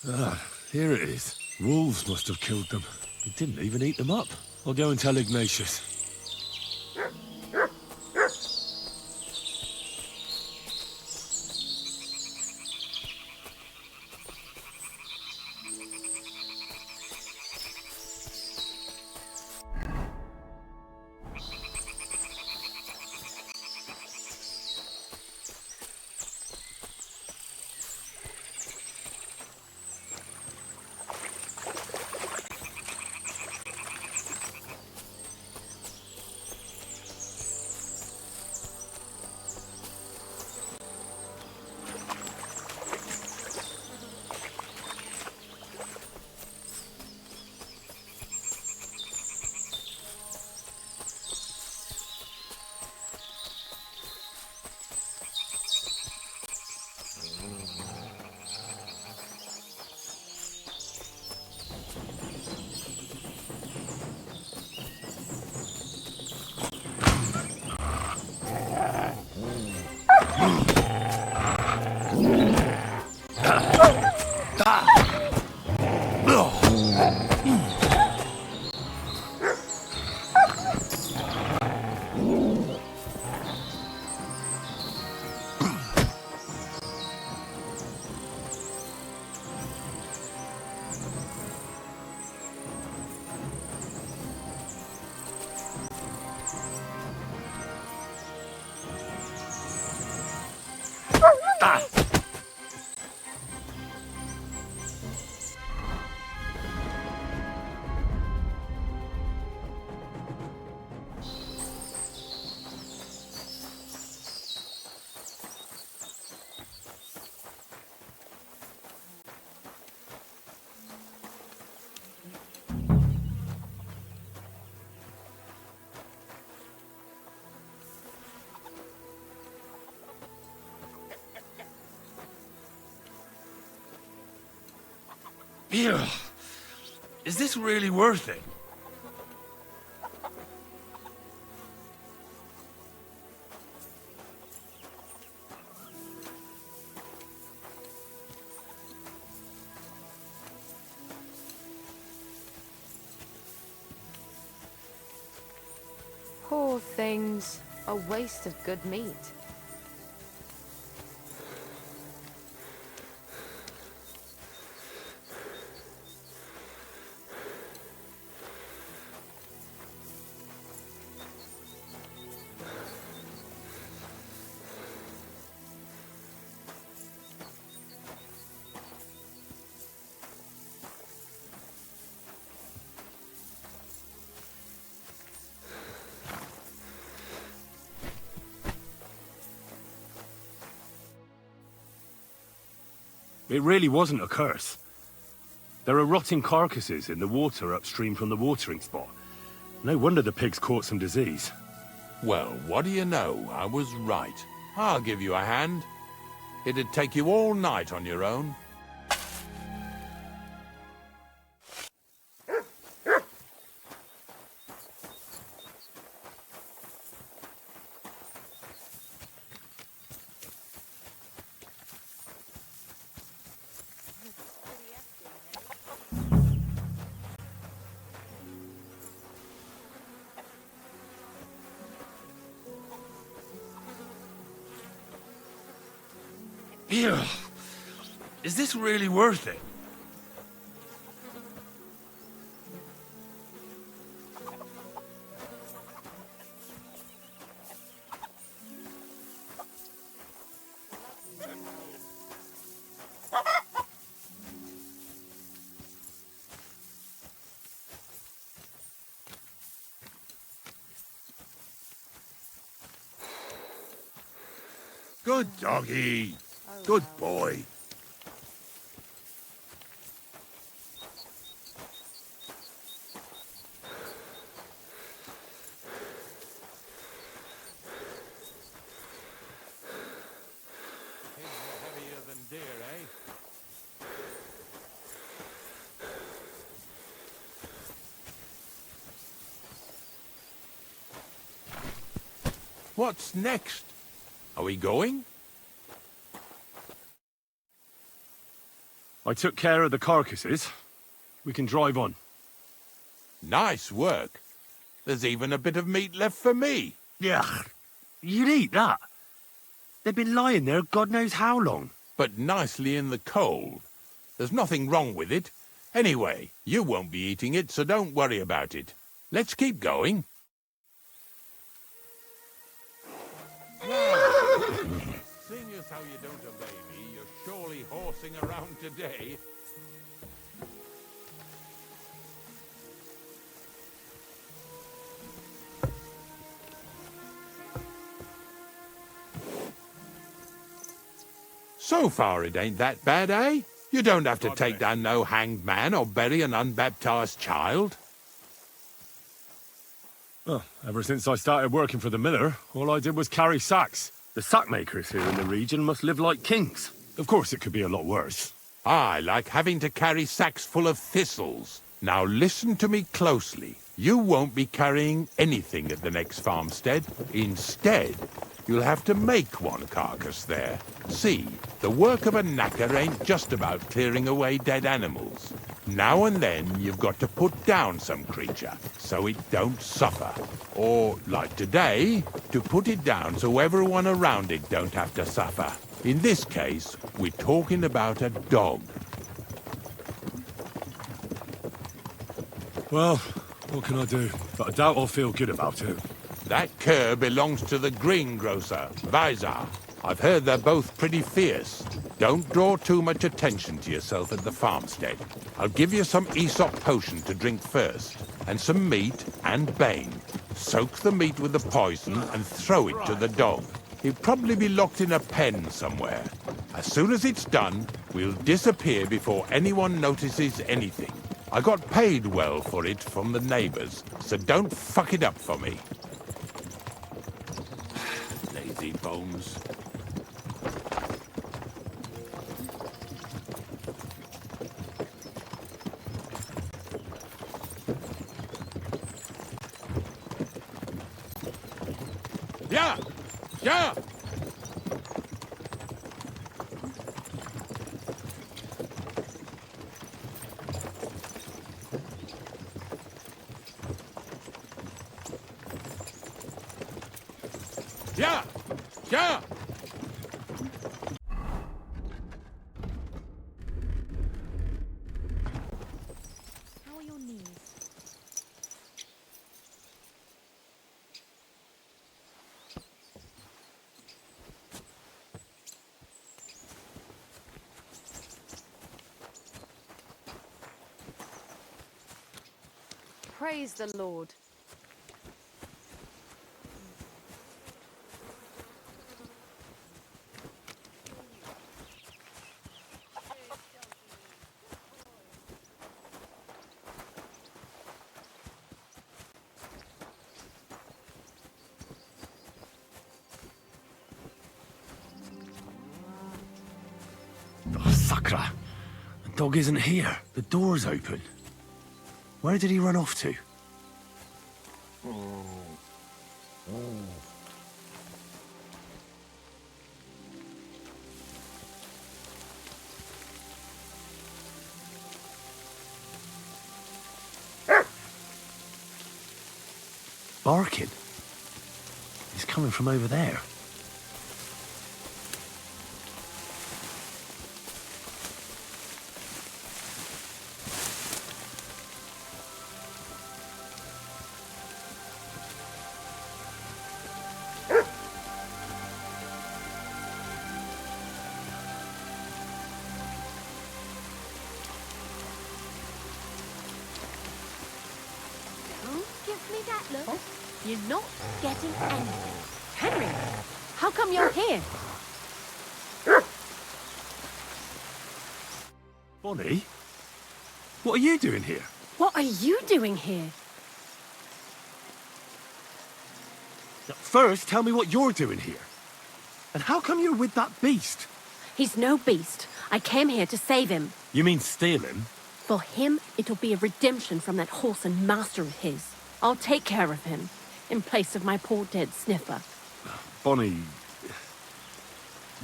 Ah, here it is. Wolves must have killed them. They didn't even eat them up. I'll go and tell Ignatius. Ew. Is this really worth it? Poor things. A waste of good meat. It really wasn't a curse. There are rotting carcasses in the water upstream from the watering spot. No wonder the pigs caught some disease. Well, what do you know? I was right. I'll give you a hand. It'd take you all night on your own. Ew. Is this really worth it? Good doggy. Good boy. Heavier than deer, eh? What's next? Are we going? I took care of the carcasses. We can drive on. Nice work. There's even a bit of meat left for me. Yeah, you'd eat that. They've been lying there God knows how long. But nicely in the cold. There's nothing wrong with it. Anyway, you won't be eating it, so don't worry about it. Let's keep going. Seeing as how you don't obey me, you're surely horsing around today. So far it ain't that bad, eh? You don't have to take down no hanged man or bury an unbaptized child. Well, ever since I started working for the miller, all I did was carry sacks. The sack makers here in the region must live like kings. Of course, it could be a lot worse. I like having to carry sacks full of thistles. Now listen to me closely. You won't be carrying anything at the next farmstead. Instead, you'll have to make one carcass there. See, the work of a knacker ain't just about clearing away dead animals. Now and then, you've got to put down some creature, so it don't suffer. Or, like today, to put it down so everyone around it don't have to suffer. In this case, we're talking about a dog. Well, what can I do? But I doubt I'll feel good about it. That cur belongs to the greengrocer, Vizar. I've heard they're both pretty fierce. Don't draw too much attention to yourself at the farmstead. I'll give you some Aesop potion to drink first, and some meat and bane. Soak the meat with the poison and throw it to the dog. He'll probably be locked in a pen somewhere. As soon as it's done, we'll disappear before anyone notices anything. I got paid well for it from the neighbors, so don't fuck it up for me. Lazy bones. Yeah! Yeah! Yeah! Yeah! How are your knees? Praise the Lord. Oh, Sakra! The dog isn't here. The door's open. Where did he run off to? Barking. He's coming from over there. Don't give me that look. You're not getting anything. Henry, how come you're here? Bonnie? What are you doing here? What are you doing here? First, tell me what you're doing here. And how come you're with that beast? He's no beast. I came here to save him. You mean steal him? For him, it'll be a redemption from that horse and master of his. I'll take care of him, in place of my poor dead sniffer. Bonnie...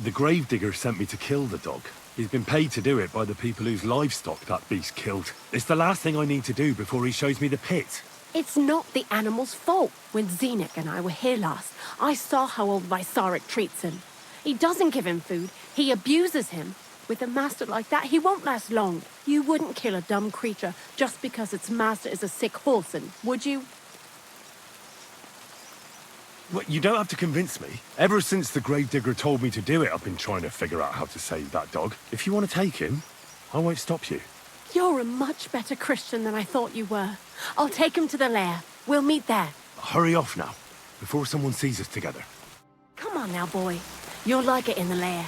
The gravedigger sent me to kill the dog. He's been paid to do it by the people whose livestock that beast killed. It's the last thing I need to do before he shows me the pit. It's not the animal's fault. When Zenek and I were here last, I saw how old Vysarik treats him. He doesn't give him food, he abuses him. With a master like that, he won't last long. You wouldn't kill a dumb creature just because its master is a sick horseman, would you? What, you don't have to convince me. Ever since the gravedigger told me to do it, I've been trying to figure out how to save that dog. If you want to take him, I won't stop you. You're a much better Christian than I thought you were. I'll take him to the lair. We'll meet there. Hurry off now, before someone sees us together. Come on now, boy. You'll like it in the lair.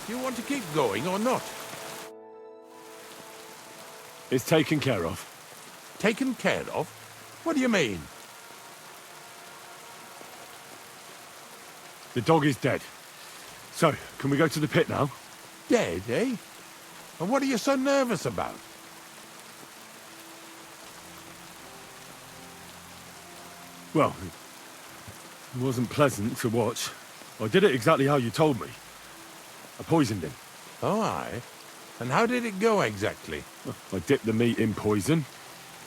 You want to keep going or not? It's taken care of. Taken care of? What do you mean? The dog is dead. So, can we go to the pit now? Dead, eh? And what are you so nervous about? Well, it wasn't pleasant to watch. I did it exactly how you told me. I poisoned him. Oh, aye. And how did it go exactly? I dipped the meat in poison.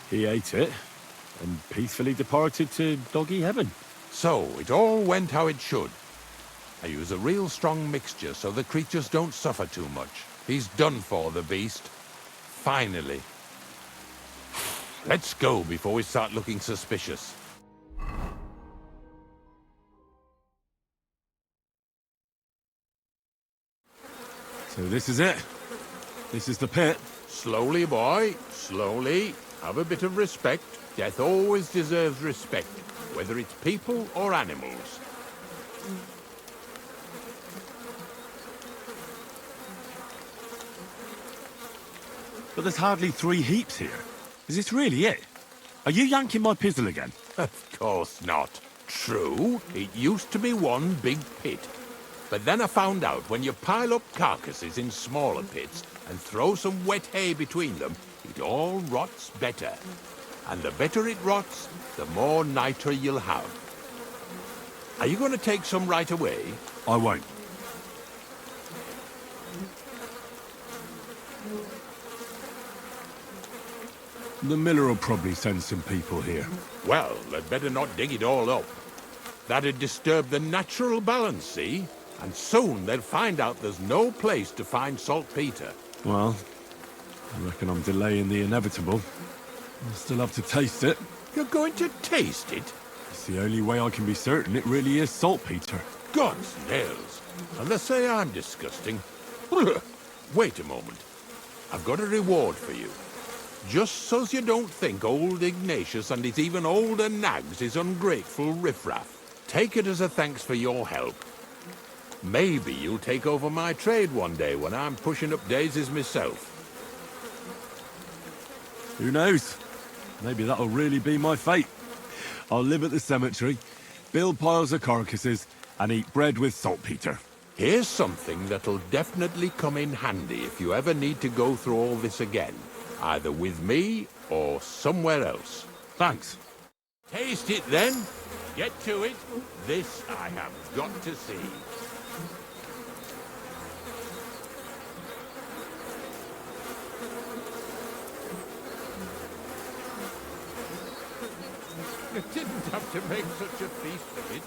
He ate it, and peacefully departed to doggy heaven. So, it all went how it should. I use a real strong mixture so the creatures don't suffer too much. He's done for, the beast. Finally. Let's go before we start looking suspicious. So this is it? This is the pit? Slowly, boy. Slowly. Have a bit of respect. Death always deserves respect, whether it's people or animals. But there's hardly 3 heaps here. Is this really it? Are you yanking my pizzle again? Of course not. True, it used to be one big pit. But then I found out when you pile up carcasses in smaller pits and throw some wet hay between them, it all rots better. And the better it rots, the more nitre you'll have. Are you going to take some right away? I won't. The miller will probably send some people here. Well, they'd better not dig it all up. That'd disturb the natural balance, see? And soon they'll find out there's no place to find saltpeter. Well, I reckon I'm delaying the inevitable. I'll still have to taste it. You're going to taste it? It's the only way I can be certain it really is saltpeter. God's nails. And they say I'm disgusting. Wait a moment. I've got a reward for you. Just so's you don't think old Ignatius and his even older nags is ungrateful riffraff. Take it as a thanks for your help. Maybe you'll take over my trade one day when I'm pushing up daisies myself. Who knows? Maybe that'll really be my fate. I'll live at the cemetery, build piles of carcasses, and eat bread with saltpeter. Here's something that'll definitely come in handy if you ever need to go through all this again. Either with me or somewhere else. Thanks. Taste it then. Get to it. This I have got to see. You didn't have to make such a feast of it.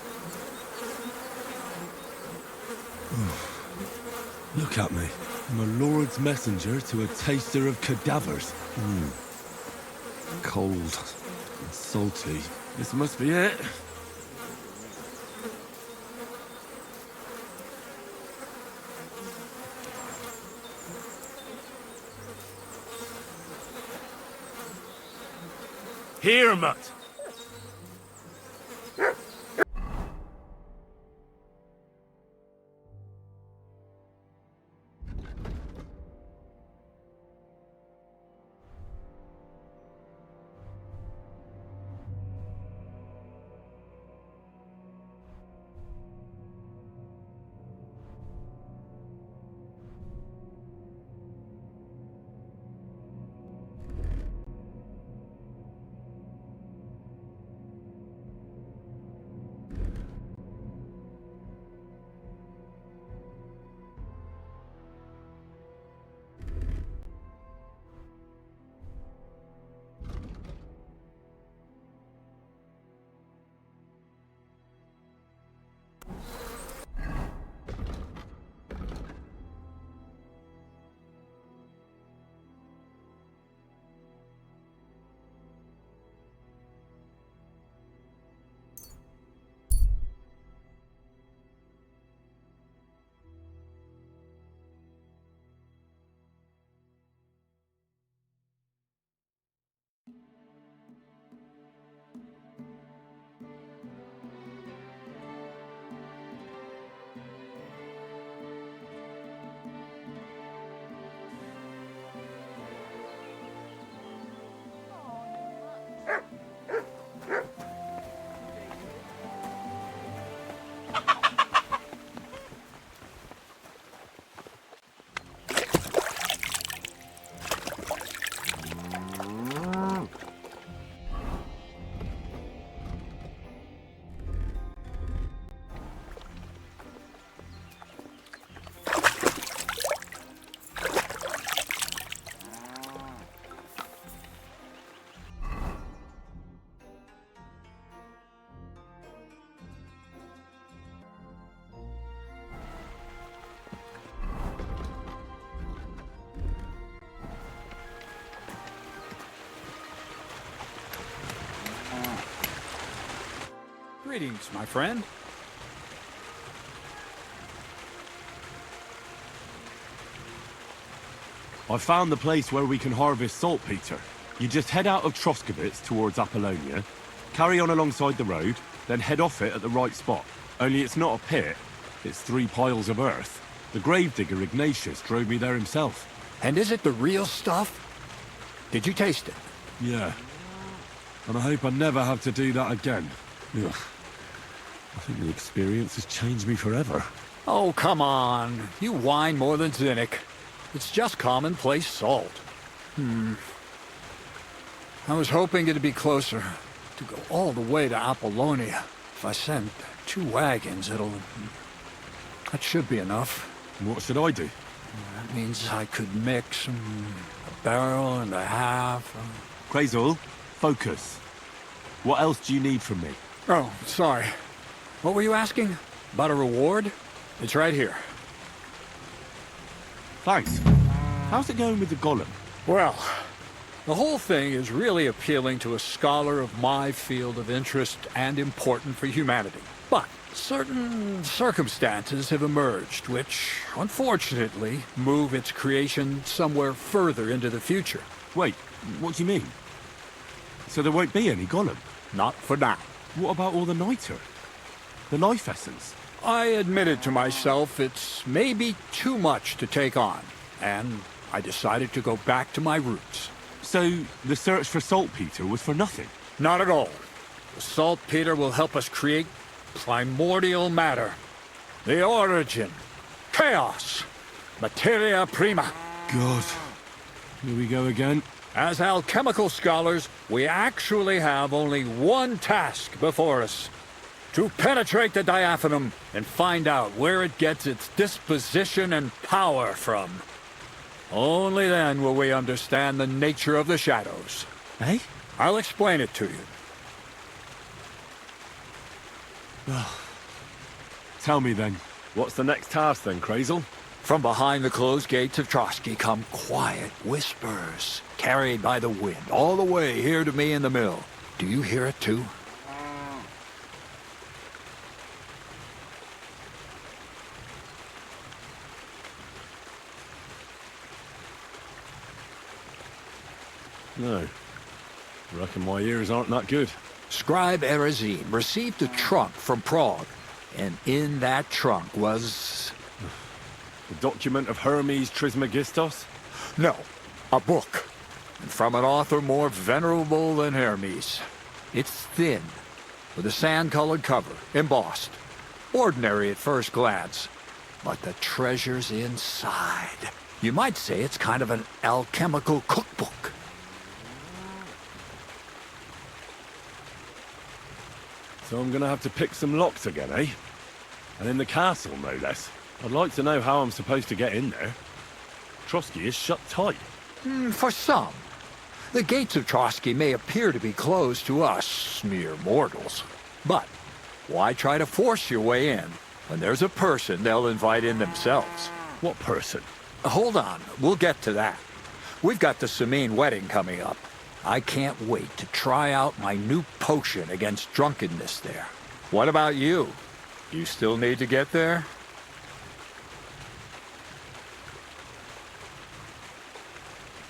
Look at me. I'm a lord's messenger to a taster of cadavers. Cold and salty. This must be it. Here, Mutt. Greetings, my friend. I found the place where we can harvest saltpeter. You just head out of Troskovitz towards Apollonia, carry on alongside the road, then head off it at the right spot. Only it's not a pit, it's 3 piles of earth. The gravedigger Ignatius drove me there himself. And is it the real stuff? Did you taste it? Yeah. And I hope I never have to do that again. Ugh. I think the experience has changed me forever. Oh, come on. You whine more than Zinnik. It's just commonplace salt. I was hoping it'd be closer. To go all the way to Apollonia. If I send 2 wagons, that should be enough. What should I do? That means I could mix a barrel and a half. Crazul, focus. What else do you need from me? Oh, sorry. What were you asking? About a reward? It's right here. Thanks. How's it going with the golem? Well, the whole thing is really appealing to a scholar of my field of interest and important for humanity. But certain circumstances have emerged which, unfortunately, move its creation somewhere further into the future. Wait, what do you mean? So there won't be any golem? Not for now. What about all the niter? The life essence? I admitted to myself it's maybe too much to take on, and I decided to go back to my roots. So the search for saltpeter was for nothing? Not at all. The saltpeter will help us create primordial matter. The origin. Chaos. Materia Prima. God. Here we go again. As alchemical scholars, we actually have only one task before us. To penetrate the diaphanum and find out where it gets its disposition and power from. Only then will we understand the nature of the shadows. Eh? I'll explain it to you. Tell me then, what's the next task then, Crazul? From behind the closed gates of Trotsky come quiet whispers, carried by the wind, all the way here to me in the mill. Do you hear it too? No. I reckon my ears aren't that good. Scribe Erezine received a trunk from Prague, and in that trunk was... The document of Hermes Trismegistos? No, a book. And from an author more venerable than Hermes. It's thin, with a sand-colored cover, embossed. Ordinary at first glance, but the treasure's inside. You might say it's kind of an alchemical cookbook. So I'm gonna have to pick some locks again, eh? And in the castle, no less. I'd like to know how I'm supposed to get in there. Trotsky is shut tight. For some. The gates of Trotsky may appear to be closed to us, mere mortals. But why try to force your way in when there's a person they'll invite in themselves? What person? Hold on, we'll get to that. We've got the Samine wedding coming up. I can't wait to try out my new potion against drunkenness there. What about you? You still need to get there?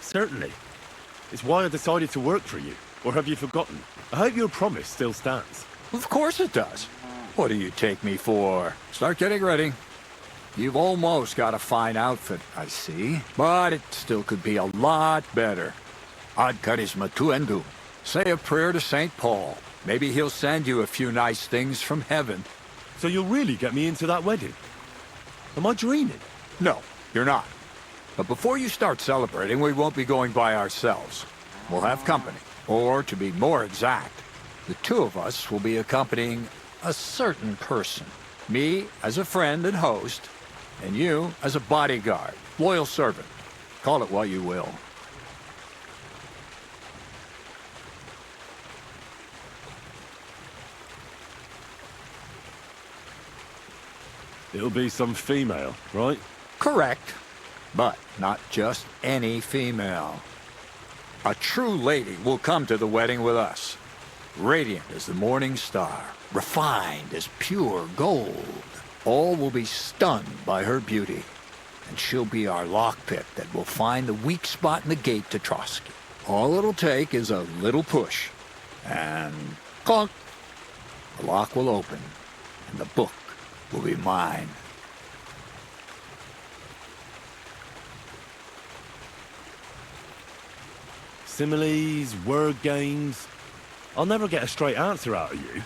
Certainly. It's why I decided to work for you. Or have you forgotten? I hope your promise still stands. Of course it does. What do you take me for? Start getting ready. You've almost got a fine outfit, I see. But it still could be a lot better. Ad charisma tuendum. Say a prayer to St. Paul. Maybe he'll send you a few nice things from heaven. So you'll really get me into that wedding? Am I dreaming? No, you're not. But before you start celebrating, we won't be going by ourselves. We'll have company. Or, to be more exact, the two of us will be accompanying a certain person. Me as a friend and host, and you as a bodyguard, loyal servant. Call it what you will. It'll be some female, right? Correct. But not just any female. A true lady will come to the wedding with us. radiant as the morning star, refined as pure gold. All will be stunned by her beauty, and she'll be our lockpick that will find the weak spot in the gate to Trotsky. All it'll take is a little push, and clunk, the lock will open, and the book will be mine. Similes, word games. I'll never get a straight answer out of you.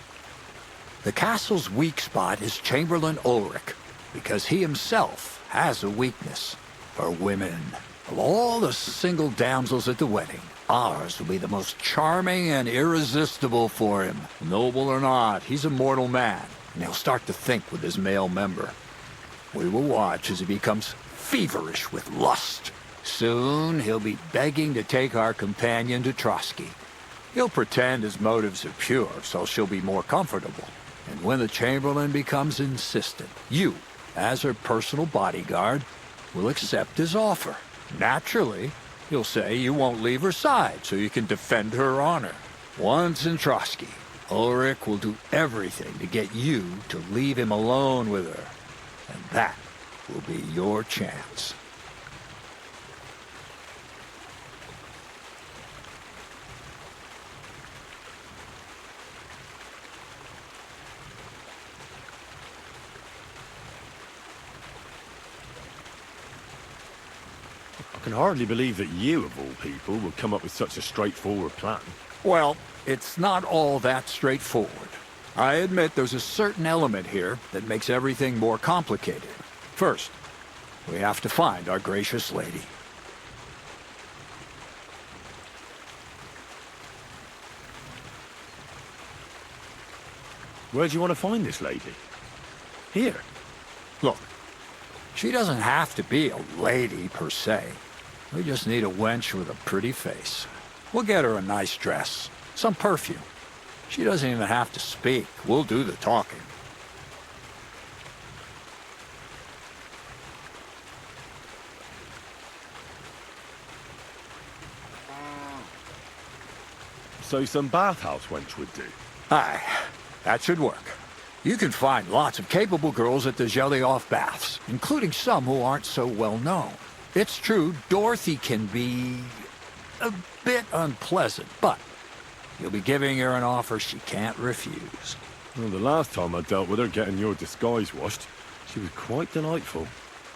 The castle's weak spot is Chamberlain Ulrich, because he himself has a weakness for women. Of all the single damsels at the wedding, ours will be the most charming and irresistible for him. Noble or not, he's a mortal man, and he'll start to think with his male member. We will watch as he becomes feverish with lust. Soon, he'll be begging to take our companion to Trotsky. He'll pretend his motives are pure, so she'll be more comfortable. And when the Chamberlain becomes insistent, you, as her personal bodyguard, will accept his offer. Naturally, you'll say you won't leave her side so you can defend her honor. Once in Trotsky, Ulrich will do everything to get you to leave him alone with her. And that will be your chance. I can hardly believe that you, of all people, would come up with such a straightforward plan. Well, it's not all that straightforward. I admit there's a certain element here that makes everything more complicated. First, we have to find our gracious lady. Where do you want to find this lady? Here. Look, she doesn't have to be a lady per se. We just need a wench with a pretty face. We'll get her a nice dress, some perfume. She doesn't even have to speak. We'll do the talking. So some bathhouse wench would do. Aye, that should work. You can find lots of capable girls at the Jelly-Off Baths, including some who aren't so well known. It's true, Dorothy can be a bit unpleasant, but you'll be giving her an offer she can't refuse. Well, the last time I dealt with her getting your disguise washed, she was quite delightful.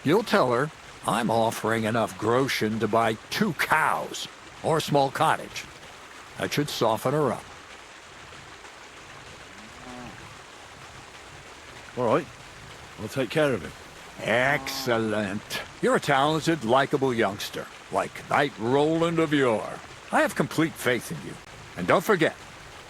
You'll tell her I'm offering enough groschen to buy 2 cows or a small cottage. That should soften her up. All right, I'll take care of him. Excellent. You're a talented, likable youngster, like Knight Roland of yore. I have complete faith in you. And don't forget,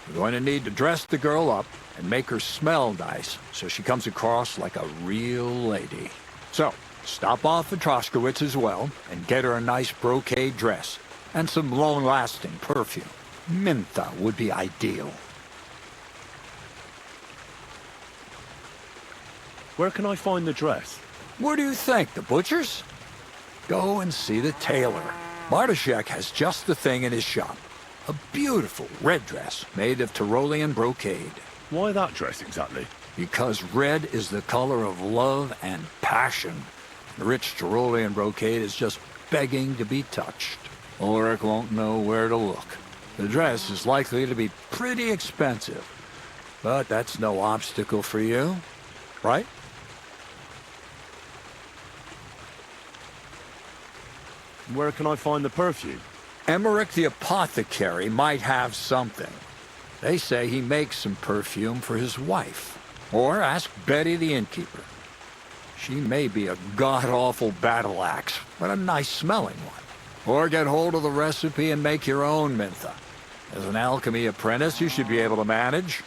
you're going to need to dress the girl up and make her smell nice so she comes across like a real lady. So, stop off at Troskowitz as well and get her a nice brocade dress and some long-lasting perfume. Mintha would be ideal. Where can I find the dress? Where do you think? The butcher's? Go and see the tailor. Bartoszek has just the thing in his shop. A beautiful red dress made of Tyrolean brocade. Why that dress exactly? Because red is the color of love and passion. The rich Tyrolean brocade is just begging to be touched. Ulrich won't know where to look. The dress is likely to be pretty expensive, but that's no obstacle for you, right? Where can I find the perfume? Emmerich the apothecary might have something. They say he makes some perfume for his wife. Or ask Betty the innkeeper. She may be a god-awful battle axe, but a nice-smelling one. Or get hold of the recipe and make your own Mintha. As an alchemy apprentice, you should be able to manage.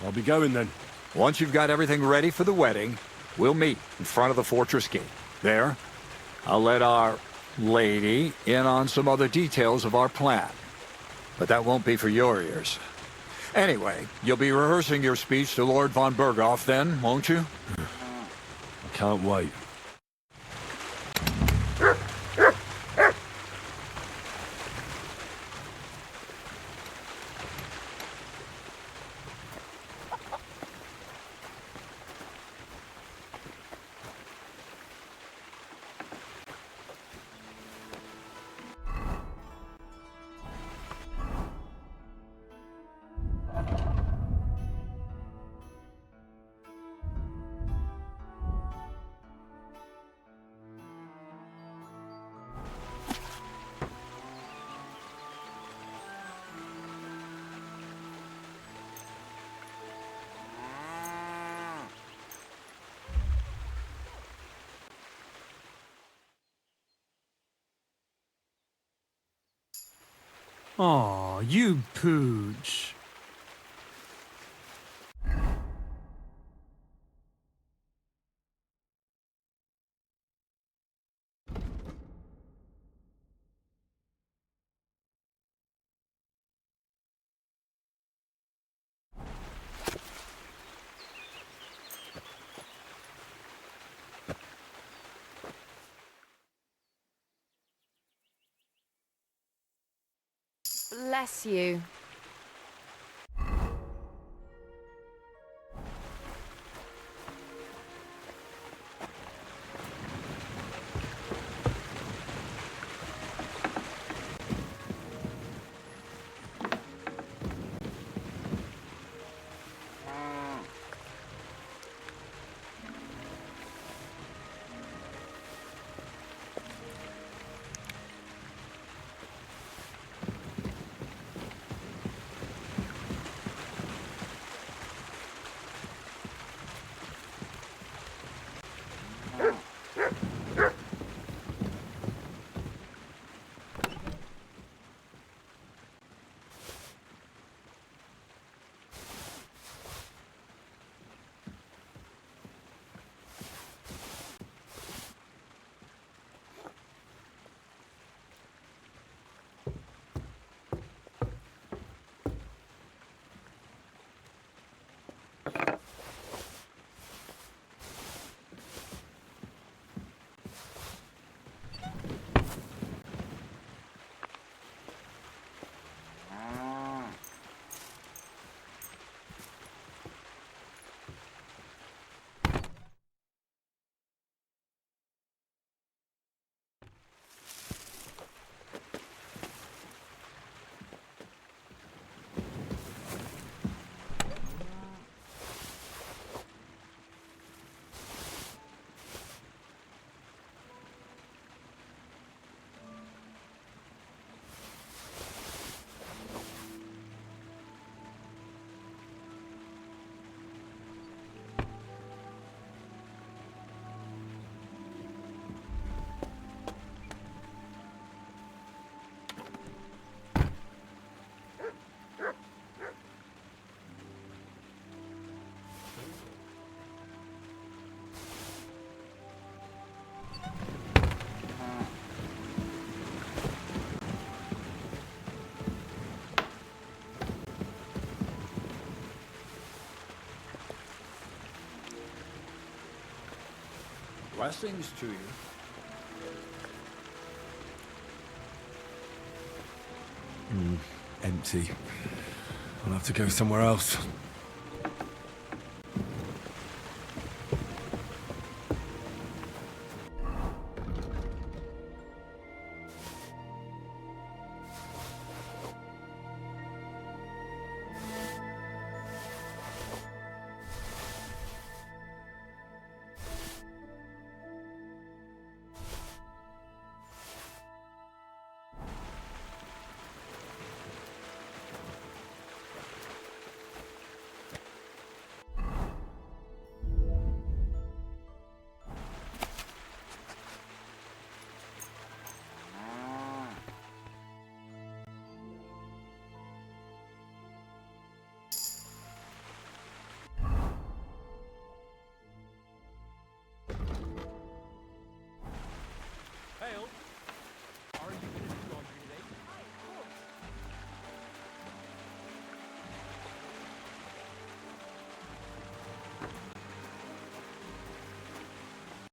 I'll be going then. Once you've got everything ready for the wedding, we'll meet in front of the fortress gate. There, I'll let our lady in on some other details of our plan. But that won't be for your ears. Anyway, you'll be rehearsing your speech to Lord von Berghoff then, won't you? I can't wait. Aw, you pooch. Bless you. Blessings to you. Empty. I'll have to go somewhere else.